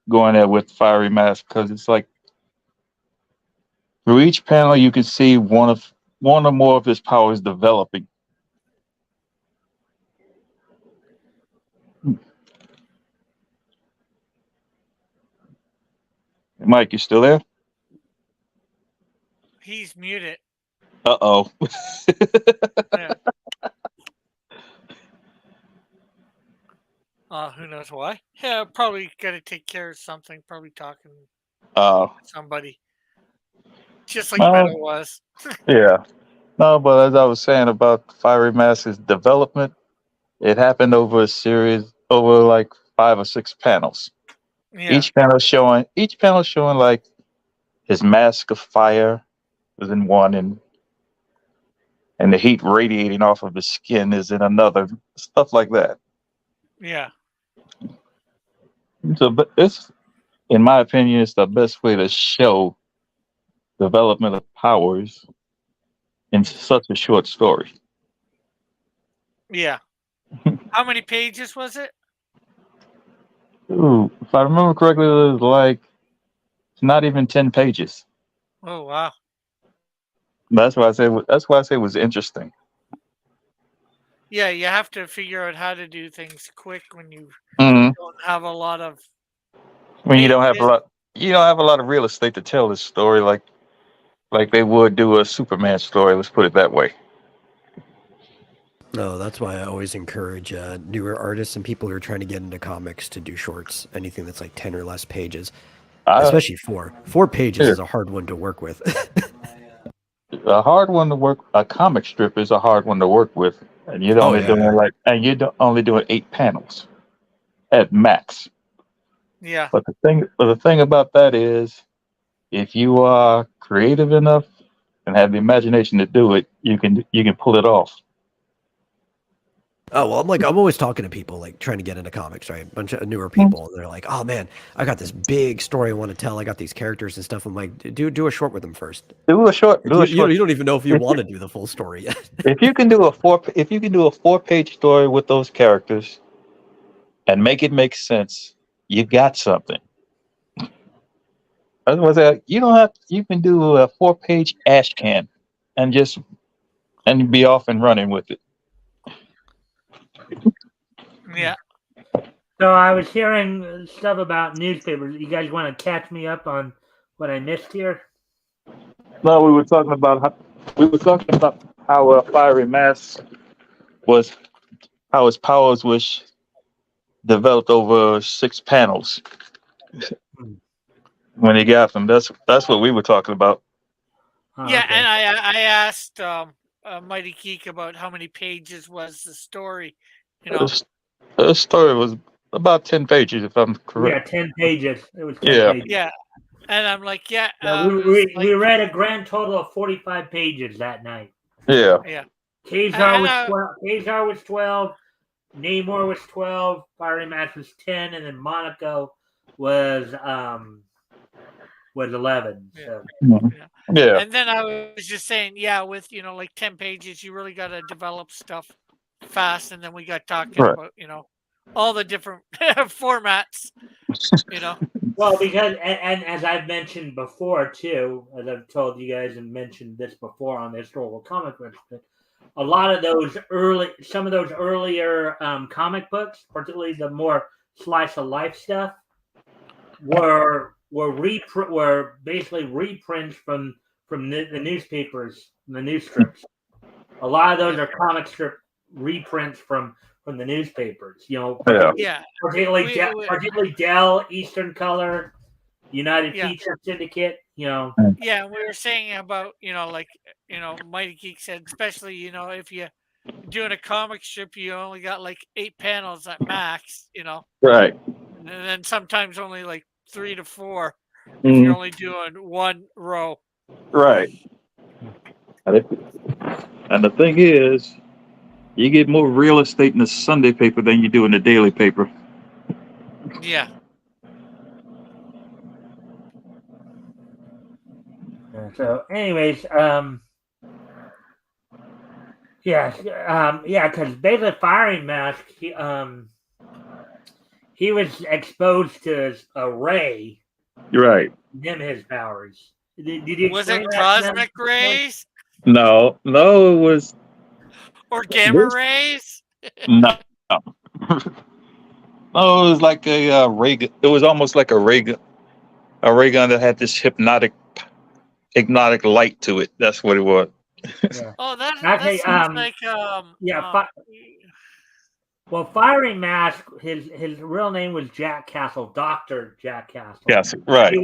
going at with Fiery Mask, because it's like through each panel you can see one or more of his powers developing. Mike, you still there? He's muted. Uh-oh. Yeah. Who knows why? Yeah, probably got to take care of something. Probably talking Oh. to somebody. Just like No, Beto was. yeah. No, but as I was saying about Fiery Mask's development, it happened over a series over like 5 or 6 panels. Yeah. Each panel showing like his mask of fire was in one, and the heat radiating off of his skin is in another. Stuff like that. Yeah. So, but it's, in my opinion, it's the best way to show development of powers in such a short story. Yeah. How many pages was it? Ooh, if I remember correctly, it was like it's not even 10 pages. Oh wow. That's why I say it was interesting. Yeah, you have to figure out how to do things quick when you Mhm. don't have a lot of When you don't have a pages. lot, you don't have a lot of real estate to tell this story like they would do a Superman story. Let's put it that way. No, that's why I always encourage newer artists and people who are trying to get into comics to do shorts, anything that's like 10 or less pages, I, especially 4. 4 pages yeah, is a hard one to work with. a hard one to work. A comic strip is a hard one to work with, and Oh, yeah. you're only doing 8 panels at max. Yeah. But the thing about that is, if you are creative enough and have the imagination to do it, you can pull it off. Oh, well, I'm always talking to people like trying to get into comics, right? A bunch of newer Mm. people, and they're like, "Oh man, I got this big story I want to tell. I got these characters and stuff." I'm like, "Do a short with them first. Do a short. You don't even know if you If want to do the full story yet." if you can do a 4 page story with those characters and make it make sense, you got something. I was gonna say, you don't have you can do a 4 page ash can and just and be off and running with it. Yeah. So I was hearing stuff about newspapers. You guys want to catch me up on what I missed here? No, we were talking about how Fiery Mask was how his powers was developed over 6 panels Hmm. when he got them. That's what we were talking about. Oh, Yeah, okay. and I asked Mighty Geek about how many pages was the story. You know. The story was about 10 pages, if I'm Yeah, correct. 10 pages. It was 10 Yeah. pages. Yeah. And I'm like, yeah, we read a grand total of 45 pages that night. Yeah. yeah. Kazar was 12. Kazar was 12. Namor was 12. Fiery Mask was 10, and then Monaco was 11. So. Yeah. And then I was just saying, yeah, with like 10 pages, you really got to develop stuff fast. And then we got talking Right. about all the different formats. Well, because and as I've mentioned before too, as I've told you guys and mentioned this before on the historical comic books, a lot of some of those earlier comic books, particularly the more slice of life stuff, were basically reprints from the newspapers, the news strips. A lot of those are comic strip reprints from the newspapers. Particularly Dell, Eastern Color, United Feature Syndicate. Yeah, we were saying about Mighty Geek said, especially if you doing a comic strip, you only got like 8 panels at max. Right. And then sometimes only like 3 to 4 if you're only doing one row. Right. And the thing is, you get more real estate in the Sunday paper than you do in the daily paper. Yeah. So, anyways, because basically Firing Mask, he was exposed to a ray. Right. Him his powers. Did you was it cosmic rays? No, it was. Or gamma rays? No. No, it was like a ray gun. It was almost like a ray gun that had this hypnotic light to it. That's what it was. Yeah. Oh, that sounds like well, Firing Mask, his real name was Jack Castle, Dr. Jack Castle. Yes, right.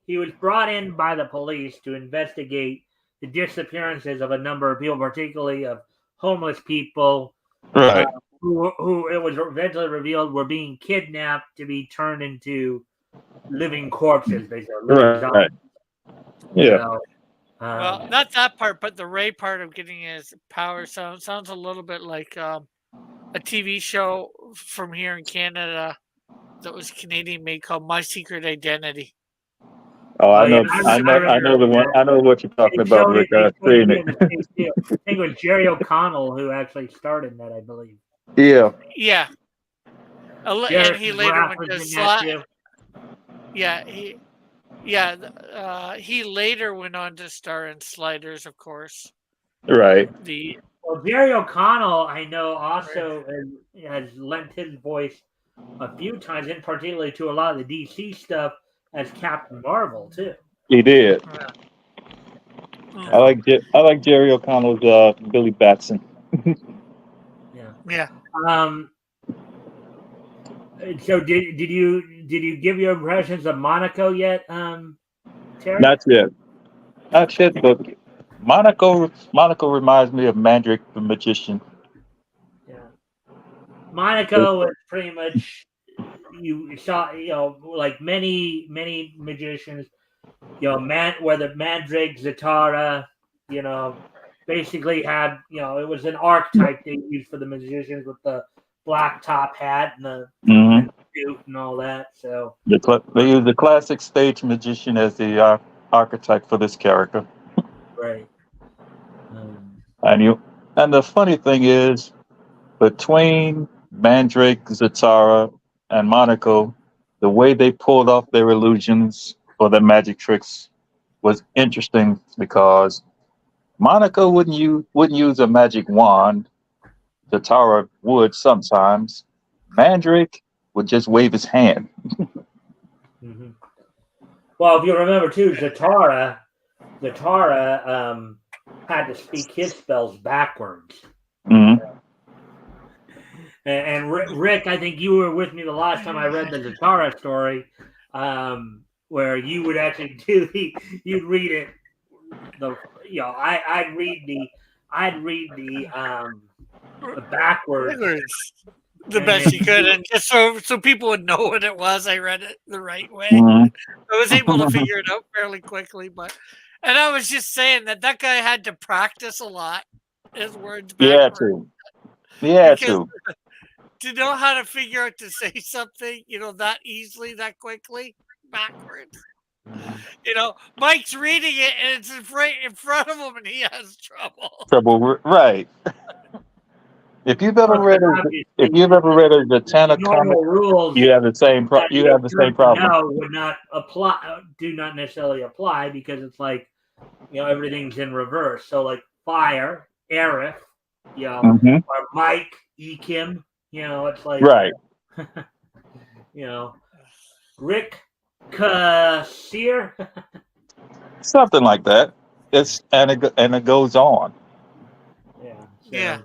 He was brought in by the police to investigate the disappearances of a number of people, particularly of homeless people, right? Who it was eventually revealed were being kidnapped to be turned into living corpses, basically. Right. Yeah. Well, not that part, but the Ray part of getting his power sounds a little bit like a TV show from here in Canada that was Canadian made called My Secret Identity. Oh, I know the one. I know what you're talking about, Rick. I've seen it. I think it was Jerry O'Connell who actually started that, I believe. Yeah. Yeah. And he later went to Slide. Yeah, he later went on to star in Sliders, of course. Right. Well, Jerry O'Connell, I know, also has lent his voice a few times, in particularly to a lot of the DC stuff, as Captain Marvel too. He did. I like Jerry O'Connell's Billy Batson. Yeah. So did you give your impressions of Monaco yet, Terry? Not yet, but Monaco reminds me of Mandrake the Magician. Yeah. Monaco was pretty much, you saw, like many magicians, whether Mandrake, Zatara, basically had, it was an archetype they used for the magicians with the black top hat and the suit and all that. So they use the classic stage magician as the archetype for this character. Right. And the funny thing is, between Mandrake, Zatara, and Monaco, the way they pulled off their illusions or their magic tricks was interesting, because Monaco wouldn't use a magic wand. Zatara would sometimes. Mandrake would just wave his hand. Mm-hmm. Well, if you remember too, Zatara had to speak his spells backwards. Mm-hmm. And Rick, I think you were with me the last time I read the Zatara story, where you would actually you'd read it. I'd read the backwards the And best then you could, and just so people would know what it was. I read it the right way. Mhm. I was able to figure it out fairly quickly, and I was just saying that guy had to practice a lot his words Yeah, backwards too. Yeah, because too. to know how to figure out to say something, that easily, that quickly, backwards. Mike's reading it and it's right in front of him, and he has trouble. Trouble, right? If you've ever well, read if obviously, you've ever read a the Zatanna comic, normal rules you have the same that you have the same person problem. know would not apply, do not necessarily apply because it's like everything's in reverse. So like fire, Aerith, Hmm. or Mike, Ekim, it's like Right. Rick Kassir. Something like that. And it goes on. Yeah. So, Yeah.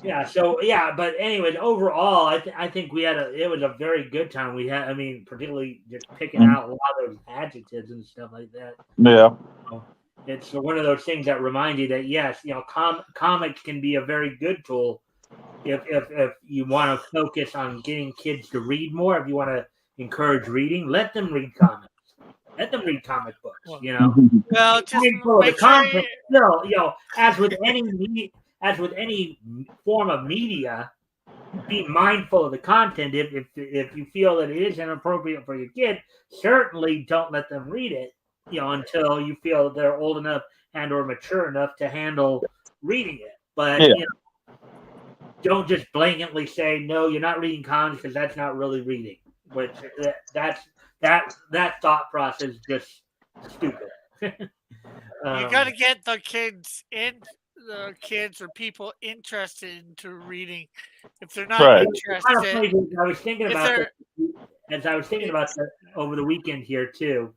Yeah. So yeah, but anyways, overall, I think it was a very good time. We had, I mean, particularly just picking Mhm. out a lot of those adjectives and stuff like that. Yeah. It's one of those things that remind you that yes, comics can be a very good tool if you want to focus on getting kids to read more. If you want to encourage reading, let them read comics. Let them read comic books. Mhm. Well, Be just mindful of the make sure. content. Still, as with any form of media, be mindful of the content. If you feel that it is inappropriate for your kid, certainly don't let them read it. Until you feel they're old enough and or mature enough to handle reading it. But Yeah. don't just blatantly say no. You're not reading comics because that's not really reading. Which that thought process is just stupid. You got to get the kids or people interested into reading. If they're not Right. Kind of interested, funny, I was thinking if about they're that as I was thinking about that over the weekend here too.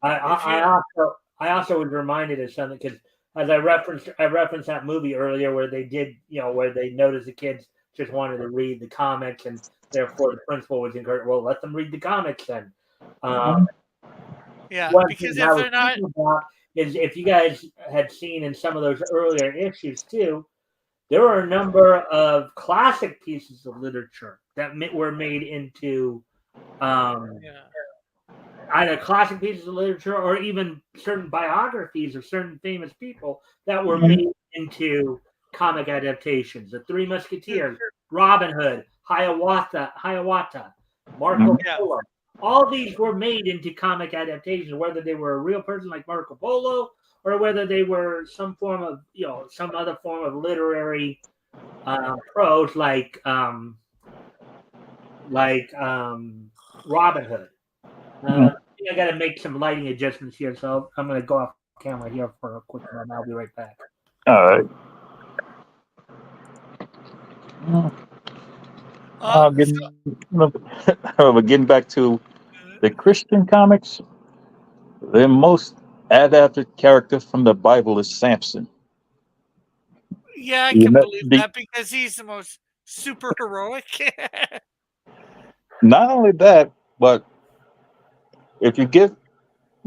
I, if I, you I also I also was reminded of something because as I referenced that movie earlier where they did where they noticed the kids just wanted to read the comics and therefore the principal was encouraged. Well, let them read the comics then. Um, yeah, one thing because I if was they're not, thinking about is if you guys had seen in some of those earlier issues too, there were a number of classic pieces of literature that were made into um, yeah, either classic pieces of literature or even certain biographies of certain famous people that were made into comic adaptations. The Three Musketeers, Robin Hood, Hiawatha, Marco Mhm. yeah, Polo. All these were made into comic adaptations, whether they were a real person like Marco Polo or whether they were some form of, some other form of literary prose Robin Hood. Mhm. I think I got to make some lighting adjustments here, so I'm going to go off camera here for a quick moment. I'll be right back. All right. so, Getting, but getting back to the Christian comics, their most adapted character from the Bible is Samson. yeah, I You can know, believe that because he's the most super heroic. not only that, but if you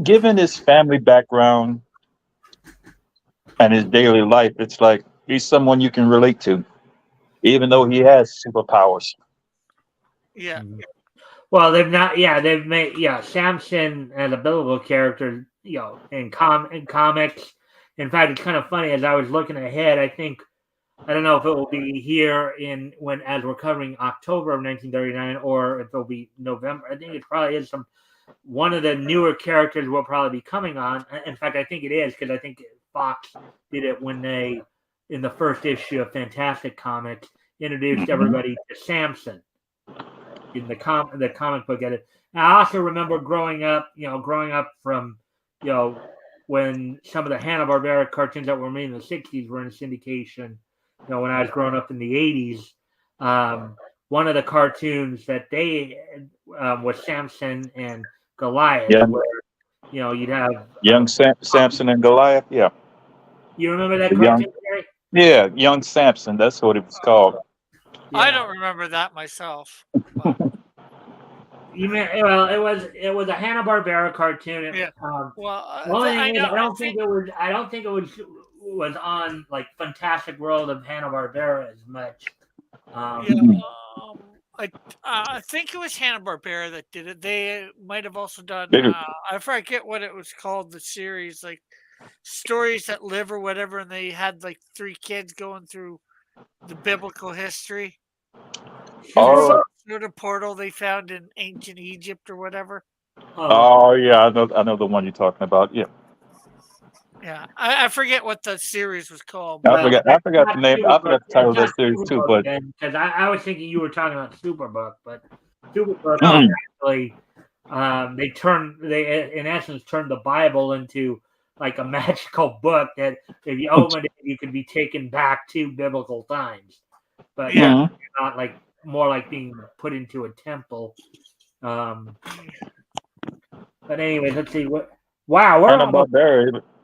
given his family background and his daily life, it's like he's someone you can relate to, even though he has superpowers. Yeah, Well, they've not. Yeah, they've made. Yeah, Samson as a biblical character. In comics. In fact, it's kind of funny as I was looking ahead. I don't know if it will be here as we're covering October of 1939 or if it'll be November. I think it probably is one of the newer characters will probably be coming on. In fact, I think it is because I think Fox did it when they, in the first issue of Fantastic Comics, introduced Mhm. everybody to Samson in the comic book edit. And I also remember growing up from, when some of the Hanna-Barbera cartoons that were made in the 60s were in syndication. When I was growing up in the 80s, one of the cartoons that they was Samson and Goliath, Young, where you'd have young Samson and Goliath. Yeah, you remember that the young, cartoon, Gary? yeah, young Samson. That's what it was called. I Yeah. don't remember that myself. But Well, it was a Hanna Barbera cartoon. yeah, Um, well, the only I thing is, know. I don't think it was was on like Fantastic World of Hanna-Barbera as much. Yeah, I think it was Hanna-Barbera that did it. They might have also done, They do. I forget what it was called, the series, like Stories That Live or whatever, and they had like 3 kids going through the biblical history Oh, through the portal they found in ancient Egypt or whatever. oh yeah, I know the one you're talking about. Yeah, Yeah, I forget what the series was called, I but Well, forgot. I it's forgot not the name. I Superbook. forgot the title It's of that not series too. Superbook But then, because I was thinking you were talking about Superbook, but Superbook is mm, actually they in essence turned the Bible into like a magical book that if you opened it, you could be taken back to biblical times. But yeah, mm, not like more like being put into a temple. Um, but anyways, let's see what. Wow, we're almost.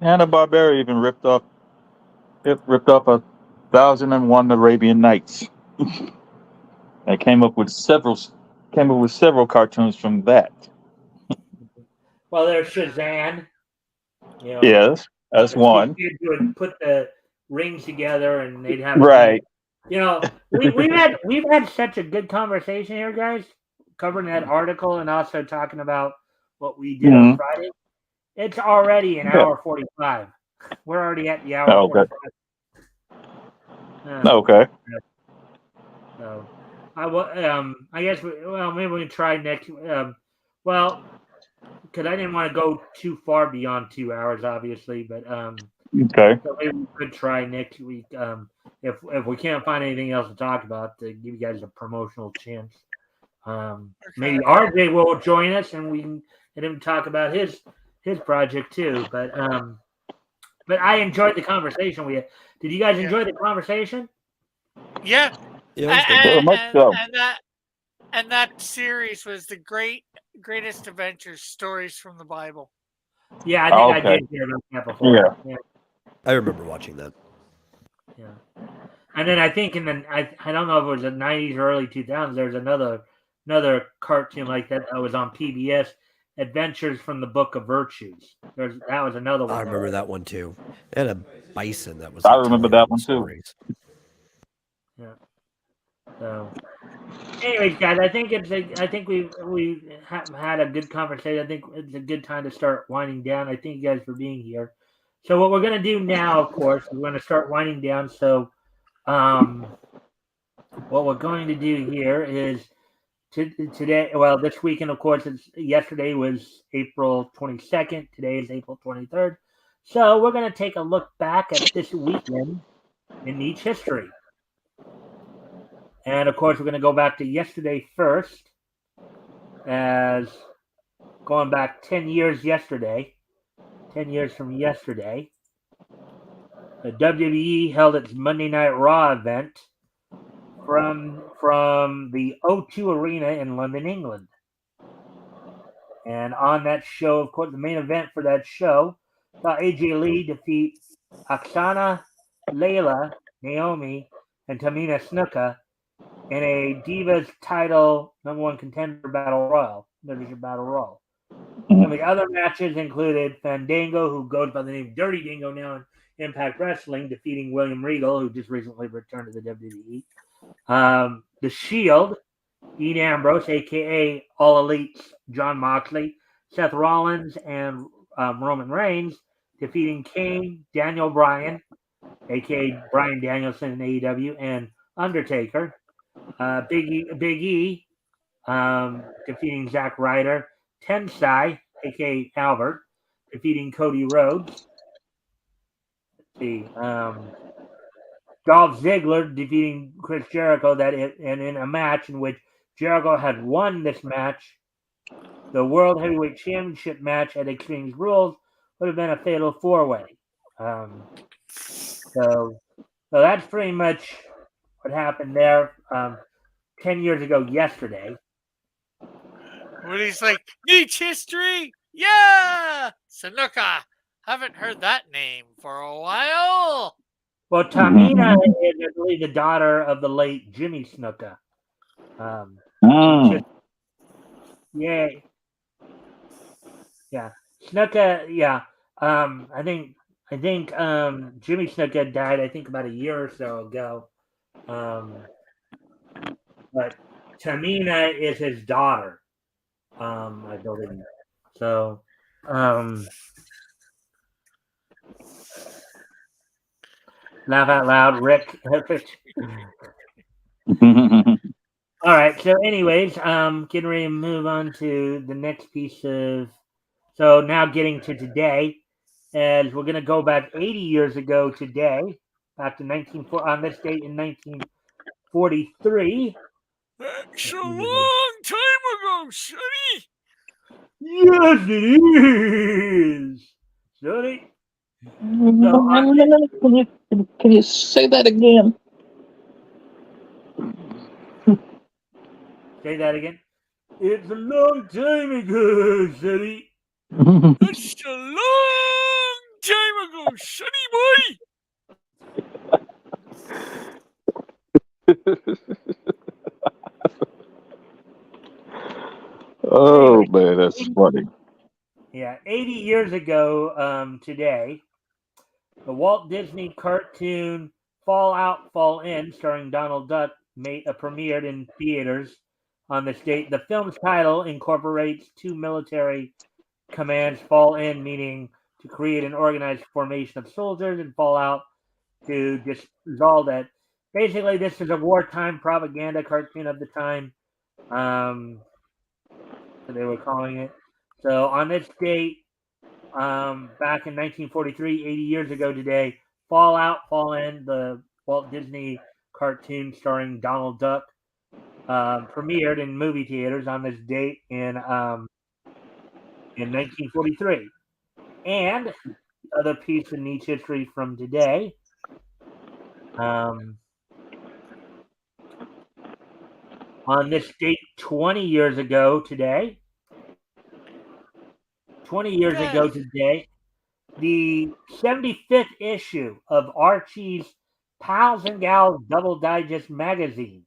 Hanna Barbera even ripped off 1,001 Arabian Nights. They came up with several cartoons from that. Well, there's Shazam. You know, Yes, that's the two one. kids would put the rings together and they'd have a name. Right. You know, we've had such a good conversation here, guys, covering that article and also talking about what we did on Mm, Friday. It's already an yeah. hour 45. We're already at the hour Okay. 45. Okay. So I guess maybe we can try next. Well, because I didn't want to go too far beyond 2 hours, obviously, but Okay. so maybe we could try next week. If we can't find anything else to talk about, to give you guys a promotional chance. Maybe okay. RJ will join us, and we can let him talk about his project too. But I enjoyed the conversation we had. Did you guys Yeah, enjoy the conversation? yeah, Yeah, it was good. Very and, much and, so. and that series was the greatest adventures stories from the Bible. Yeah, I think I Okay. did hear about that before. Yeah. Yeah, I remember watching that. yeah. And then I think I don't know if it was the 90s or early 2000s. There was another cartoon like that that was on PBS, Adventures from the Book of Virtues. That was another I one. remember that one too. They had a bison that was I like remember telling that all the one too. stories. Yeah. So, anyways, guys, I think we had a good conversation. I think it's a good time to start winding down. I thank you guys for being here. So what we're gonna do now, of course, we're gonna start winding down. So, what we're going to do here is today. Well, this weekend, of course, yesterday was April 22nd. Today is April 23rd. So we're gonna take a look back at this weekend in each history. And of course, we're going to go back to yesterday first, as going back 10 years yesterday, 10 years from yesterday. The WWE held its Monday Night Raw event from the O2 Arena in London, England. And on that show, of course, the main event for that show saw AJ Lee defeat Oksana, Layla, Naomi, and Tamina Snuka in a Divas title #1 contender battle royal. Division battle royal. Some of the other matches included Fandango, who goes by the name Dirty Dingo now in Impact Wrestling, defeating William Regal, who just recently returned to the WWE. The Shield, Dean Ambrose, aka All Elite's John Moxley, Seth Rollins, and Roman Reigns, defeating Kane, Daniel Bryan, aka Bryan Danielson in AEW, and Undertaker. Big E, defeating Zack Ryder. Tensai, aka Albert, defeating Cody Rhodes. Let's see, Dolph Ziggler defeating Chris Jericho. And in a match in which Jericho had won this match, the World Heavyweight Championship match at Extreme Rules would have been a fatal 4-way. So that's pretty much what happened there 10 years ago yesterday. When he's like, Neat history? Yeah! Sanuka. Haven't heard that name for a while. Well, Tamina is, I believe, the daughter of the late Jimmy Snuka. Yeah. Snuka, yeah. I think I think Jimmy Snuka had died, I think, about a year or so ago. But Tamina is his daughter, I believe. So, laugh out loud, Rick. All right. So, anyways, getting ready to move on to the next piece of. So now getting to today, as we're going to go back 80 years ago today, back to 1940 on this date in 1943. That's a long time ago, Sonny. Yes, it is, Sonny. So, Can you say that again? say that again. It's a long time ago, Sonny. That's a long time ago, Sonny boy. Oh Anyway, man, that's funny. yeah, 80 years ago today, the Walt Disney cartoon Fall Out, Fall In, starring Donald Duck, premiered in theaters on this date. The film's title incorporates two military commands: fall in, meaning to create an organized formation of soldiers, and fall out to dissolve that. Basically, this is a wartime propaganda cartoon of the time. So they were calling it. So on this date, back in 1943, 80 years ago today, Fall Out, Fall In, the Walt Disney cartoon starring Donald Duck, premiered in movie theaters on this date in 1943. And the other piece of niche history from today, on this date 20 years ago today, 20 years ago today, the 75th issue of Archie's Pals and Gals Double Digest magazine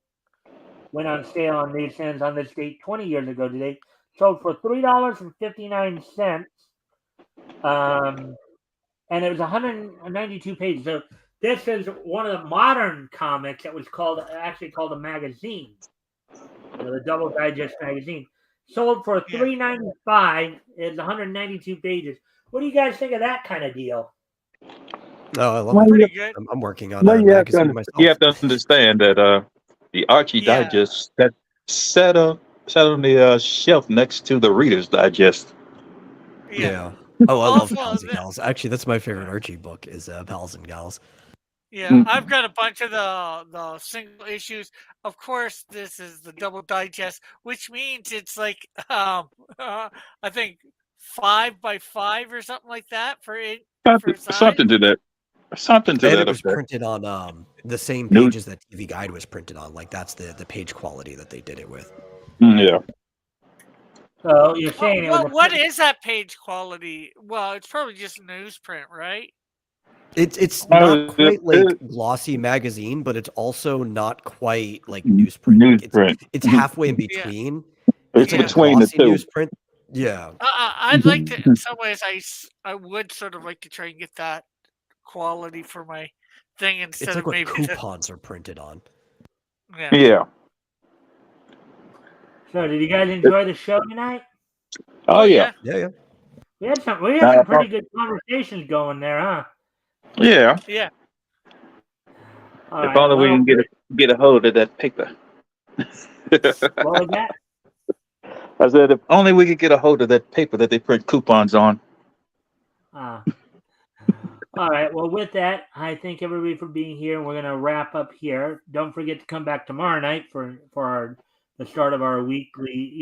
went on sale on newsstands on this date 20 years ago today. Sold for $3.59. And it was 192 pages. So this is one of the modern comics that was actually called a magazine. The Double Digest magazine. Sold for $3.95. It's 192 pages. What do you guys think of that kind of deal? Oh, I love Well, it. Pretty good. I'm working on well, a magazine myself. you have to understand that the Archie Yeah. Digest that sat on the shelf next to the Reader's Digest. Yeah. Oh, I love Also, Pals and Gals. Actually, that's my favorite Archie book is Pals and Gals. yeah, I've got a bunch of the single issues. Of course, this is the double digest, which means it's like I think 5 by 5 or something like that for size. Something to that. Something to And that it was effect. printed on the same New- pages that TV Guide was printed on. Like that's the page quality that they did it with. Yeah. So you're saying it was What is that page quality? Well, it's probably just newsprint, right? It's not quite like glossy magazine, but it's also not quite like newsprint. Newsprint. It's halfway in between. It's like between the glossy two. newsprint. Yeah. I'd like to, in some ways, I would sort of like to try and get that quality for my thing instead It's like of what maybe coupons are printed on. Yeah. So did you guys enjoy the show tonight? Oh yeah. Yeah. We had some pretty good conversations going there, huh? Yeah. Yeah. All If right, only we well, can get a hold of that paper. what was that? I said, if only we could get a hold of that paper that they print coupons on. All right. Well, with that, I thank everybody for being here, and we're gonna wrap up here. Don't forget to come back tomorrow night for the start of our weekly,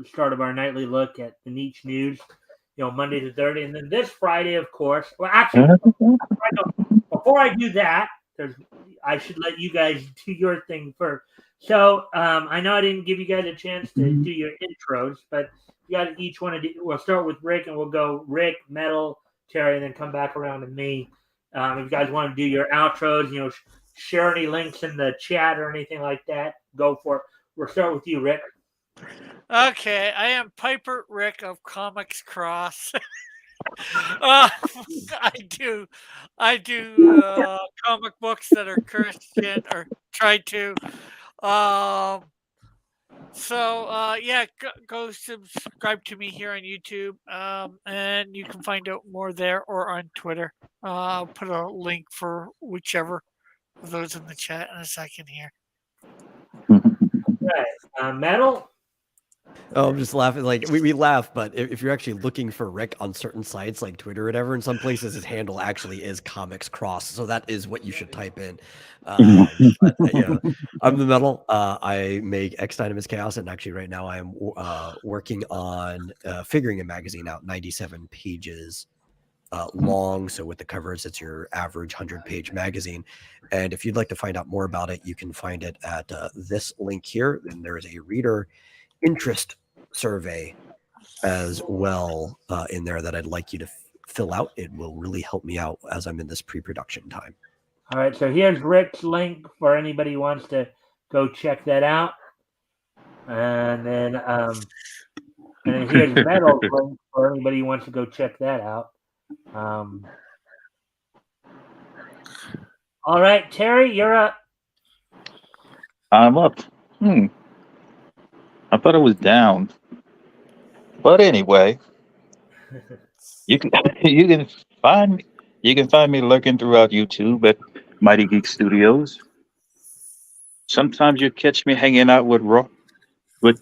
start of our nightly look at the niche news. Monday to Thursday, and then this Friday, of course. Well, actually, before I do that, I should let you guys do your thing first. So I know I didn't give you guys a chance to do your intros, but you guys each want to do. We'll start with Rick, and we'll go Rick, Metal, Terry, and then come back around to me. If you guys want to do your outros, share any links in the chat or anything like that, go for it. We'll start with you, Rick. Okay, I am Piper Rick of Comics Cross. I do. I do comic books that are Christian or try to. Um, yeah, go subscribe to me here on YouTube, and you can find out more there or on Twitter. I'll put a link for whichever of those in the chat in a second here. Right. Metal. Oh, I'm just laughing. Like we laugh, but if you're actually looking for Rick on certain sites like Twitter or whatever, in some places his handle actually is Comics Cross, so that is what you should type in. I'm the Metal. I make X Dynamis Chaos, and actually right now I am working on figuring a magazine out, 97 pages long. So with the covers, it's your average 100-page magazine. And if you'd like to find out more about it, you can find it at this link here. And there is a reader interest survey as well in there that I'd like you to fill out. It will really help me out as I'm in this pre-production time. All right, so here's Rick's link for anybody who wants to go check that out, and then here's Metal's link for anybody who wants to go check that out. All right, Terry, you're up. I'm up. I thought I was down. But anyway, you can find me lurking throughout YouTube at Mighty Geek Studios. Sometimes you catch me hanging out with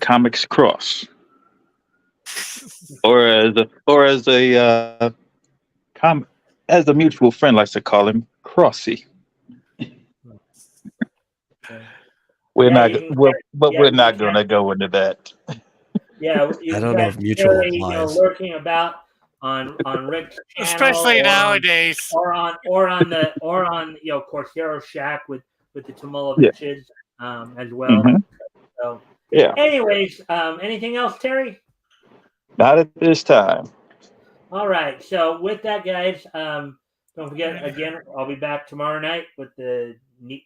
Comics Cross, or as a mutual friend likes to call him, Crossy. We're not going to go into that. Yeah, I don't know if mutual applies. Lurking about on Rick's channel, especially nowadays, or on of course Hero Shack with the Tumuloviches as well. Mm-hmm. So yeah. Anyways, anything else, Terry? Not at this time. All right. So with that, guys, don't forget again. I'll be back tomorrow night with the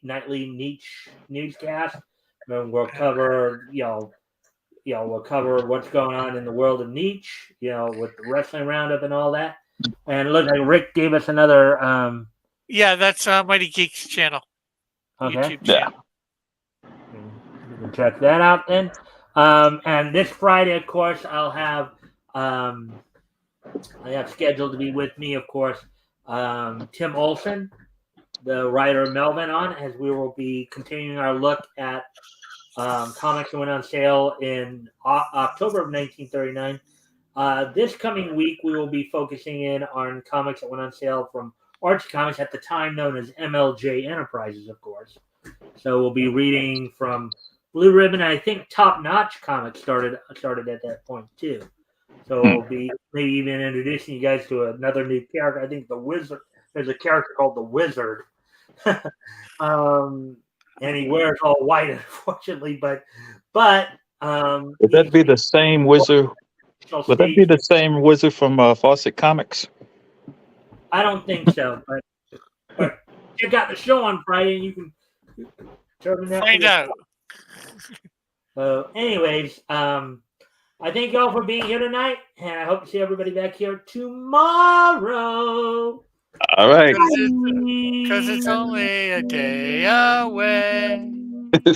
nightly niche newscast. And we'll cover we'll cover what's going on in the world of niche, with the wrestling roundup and all that. And look, like Rick gave us another. Yeah, that's Mighty Geeks channel. Okay. YouTube channel. You can check that out then. And this Friday, of course, I'll have I have scheduled to be with me, of course, Tim Olson, the writer of Melvin, on, as we will be continuing our look at comics that went on sale in October of 1939. This coming week, we will be focusing in on comics that went on sale from Archie Comics, at the time known as MLJ Enterprises, of course. So we'll be reading from Blue Ribbon, and I think Top Notch Comics started at that point too. So we'll be maybe even introducing you guys to another new character. I think the Wizard. There's a character called the Wizard. And he wears all white, unfortunately. But would that be the same wizard? Would that be the same wizard from Fawcett Comics? I don't think so. But check out the show on Friday, and you can determine that. Find out. So, anyways, I thank y'all for being here tonight, and I hope to see everybody back here tomorrow. All right. Because it's only a day away.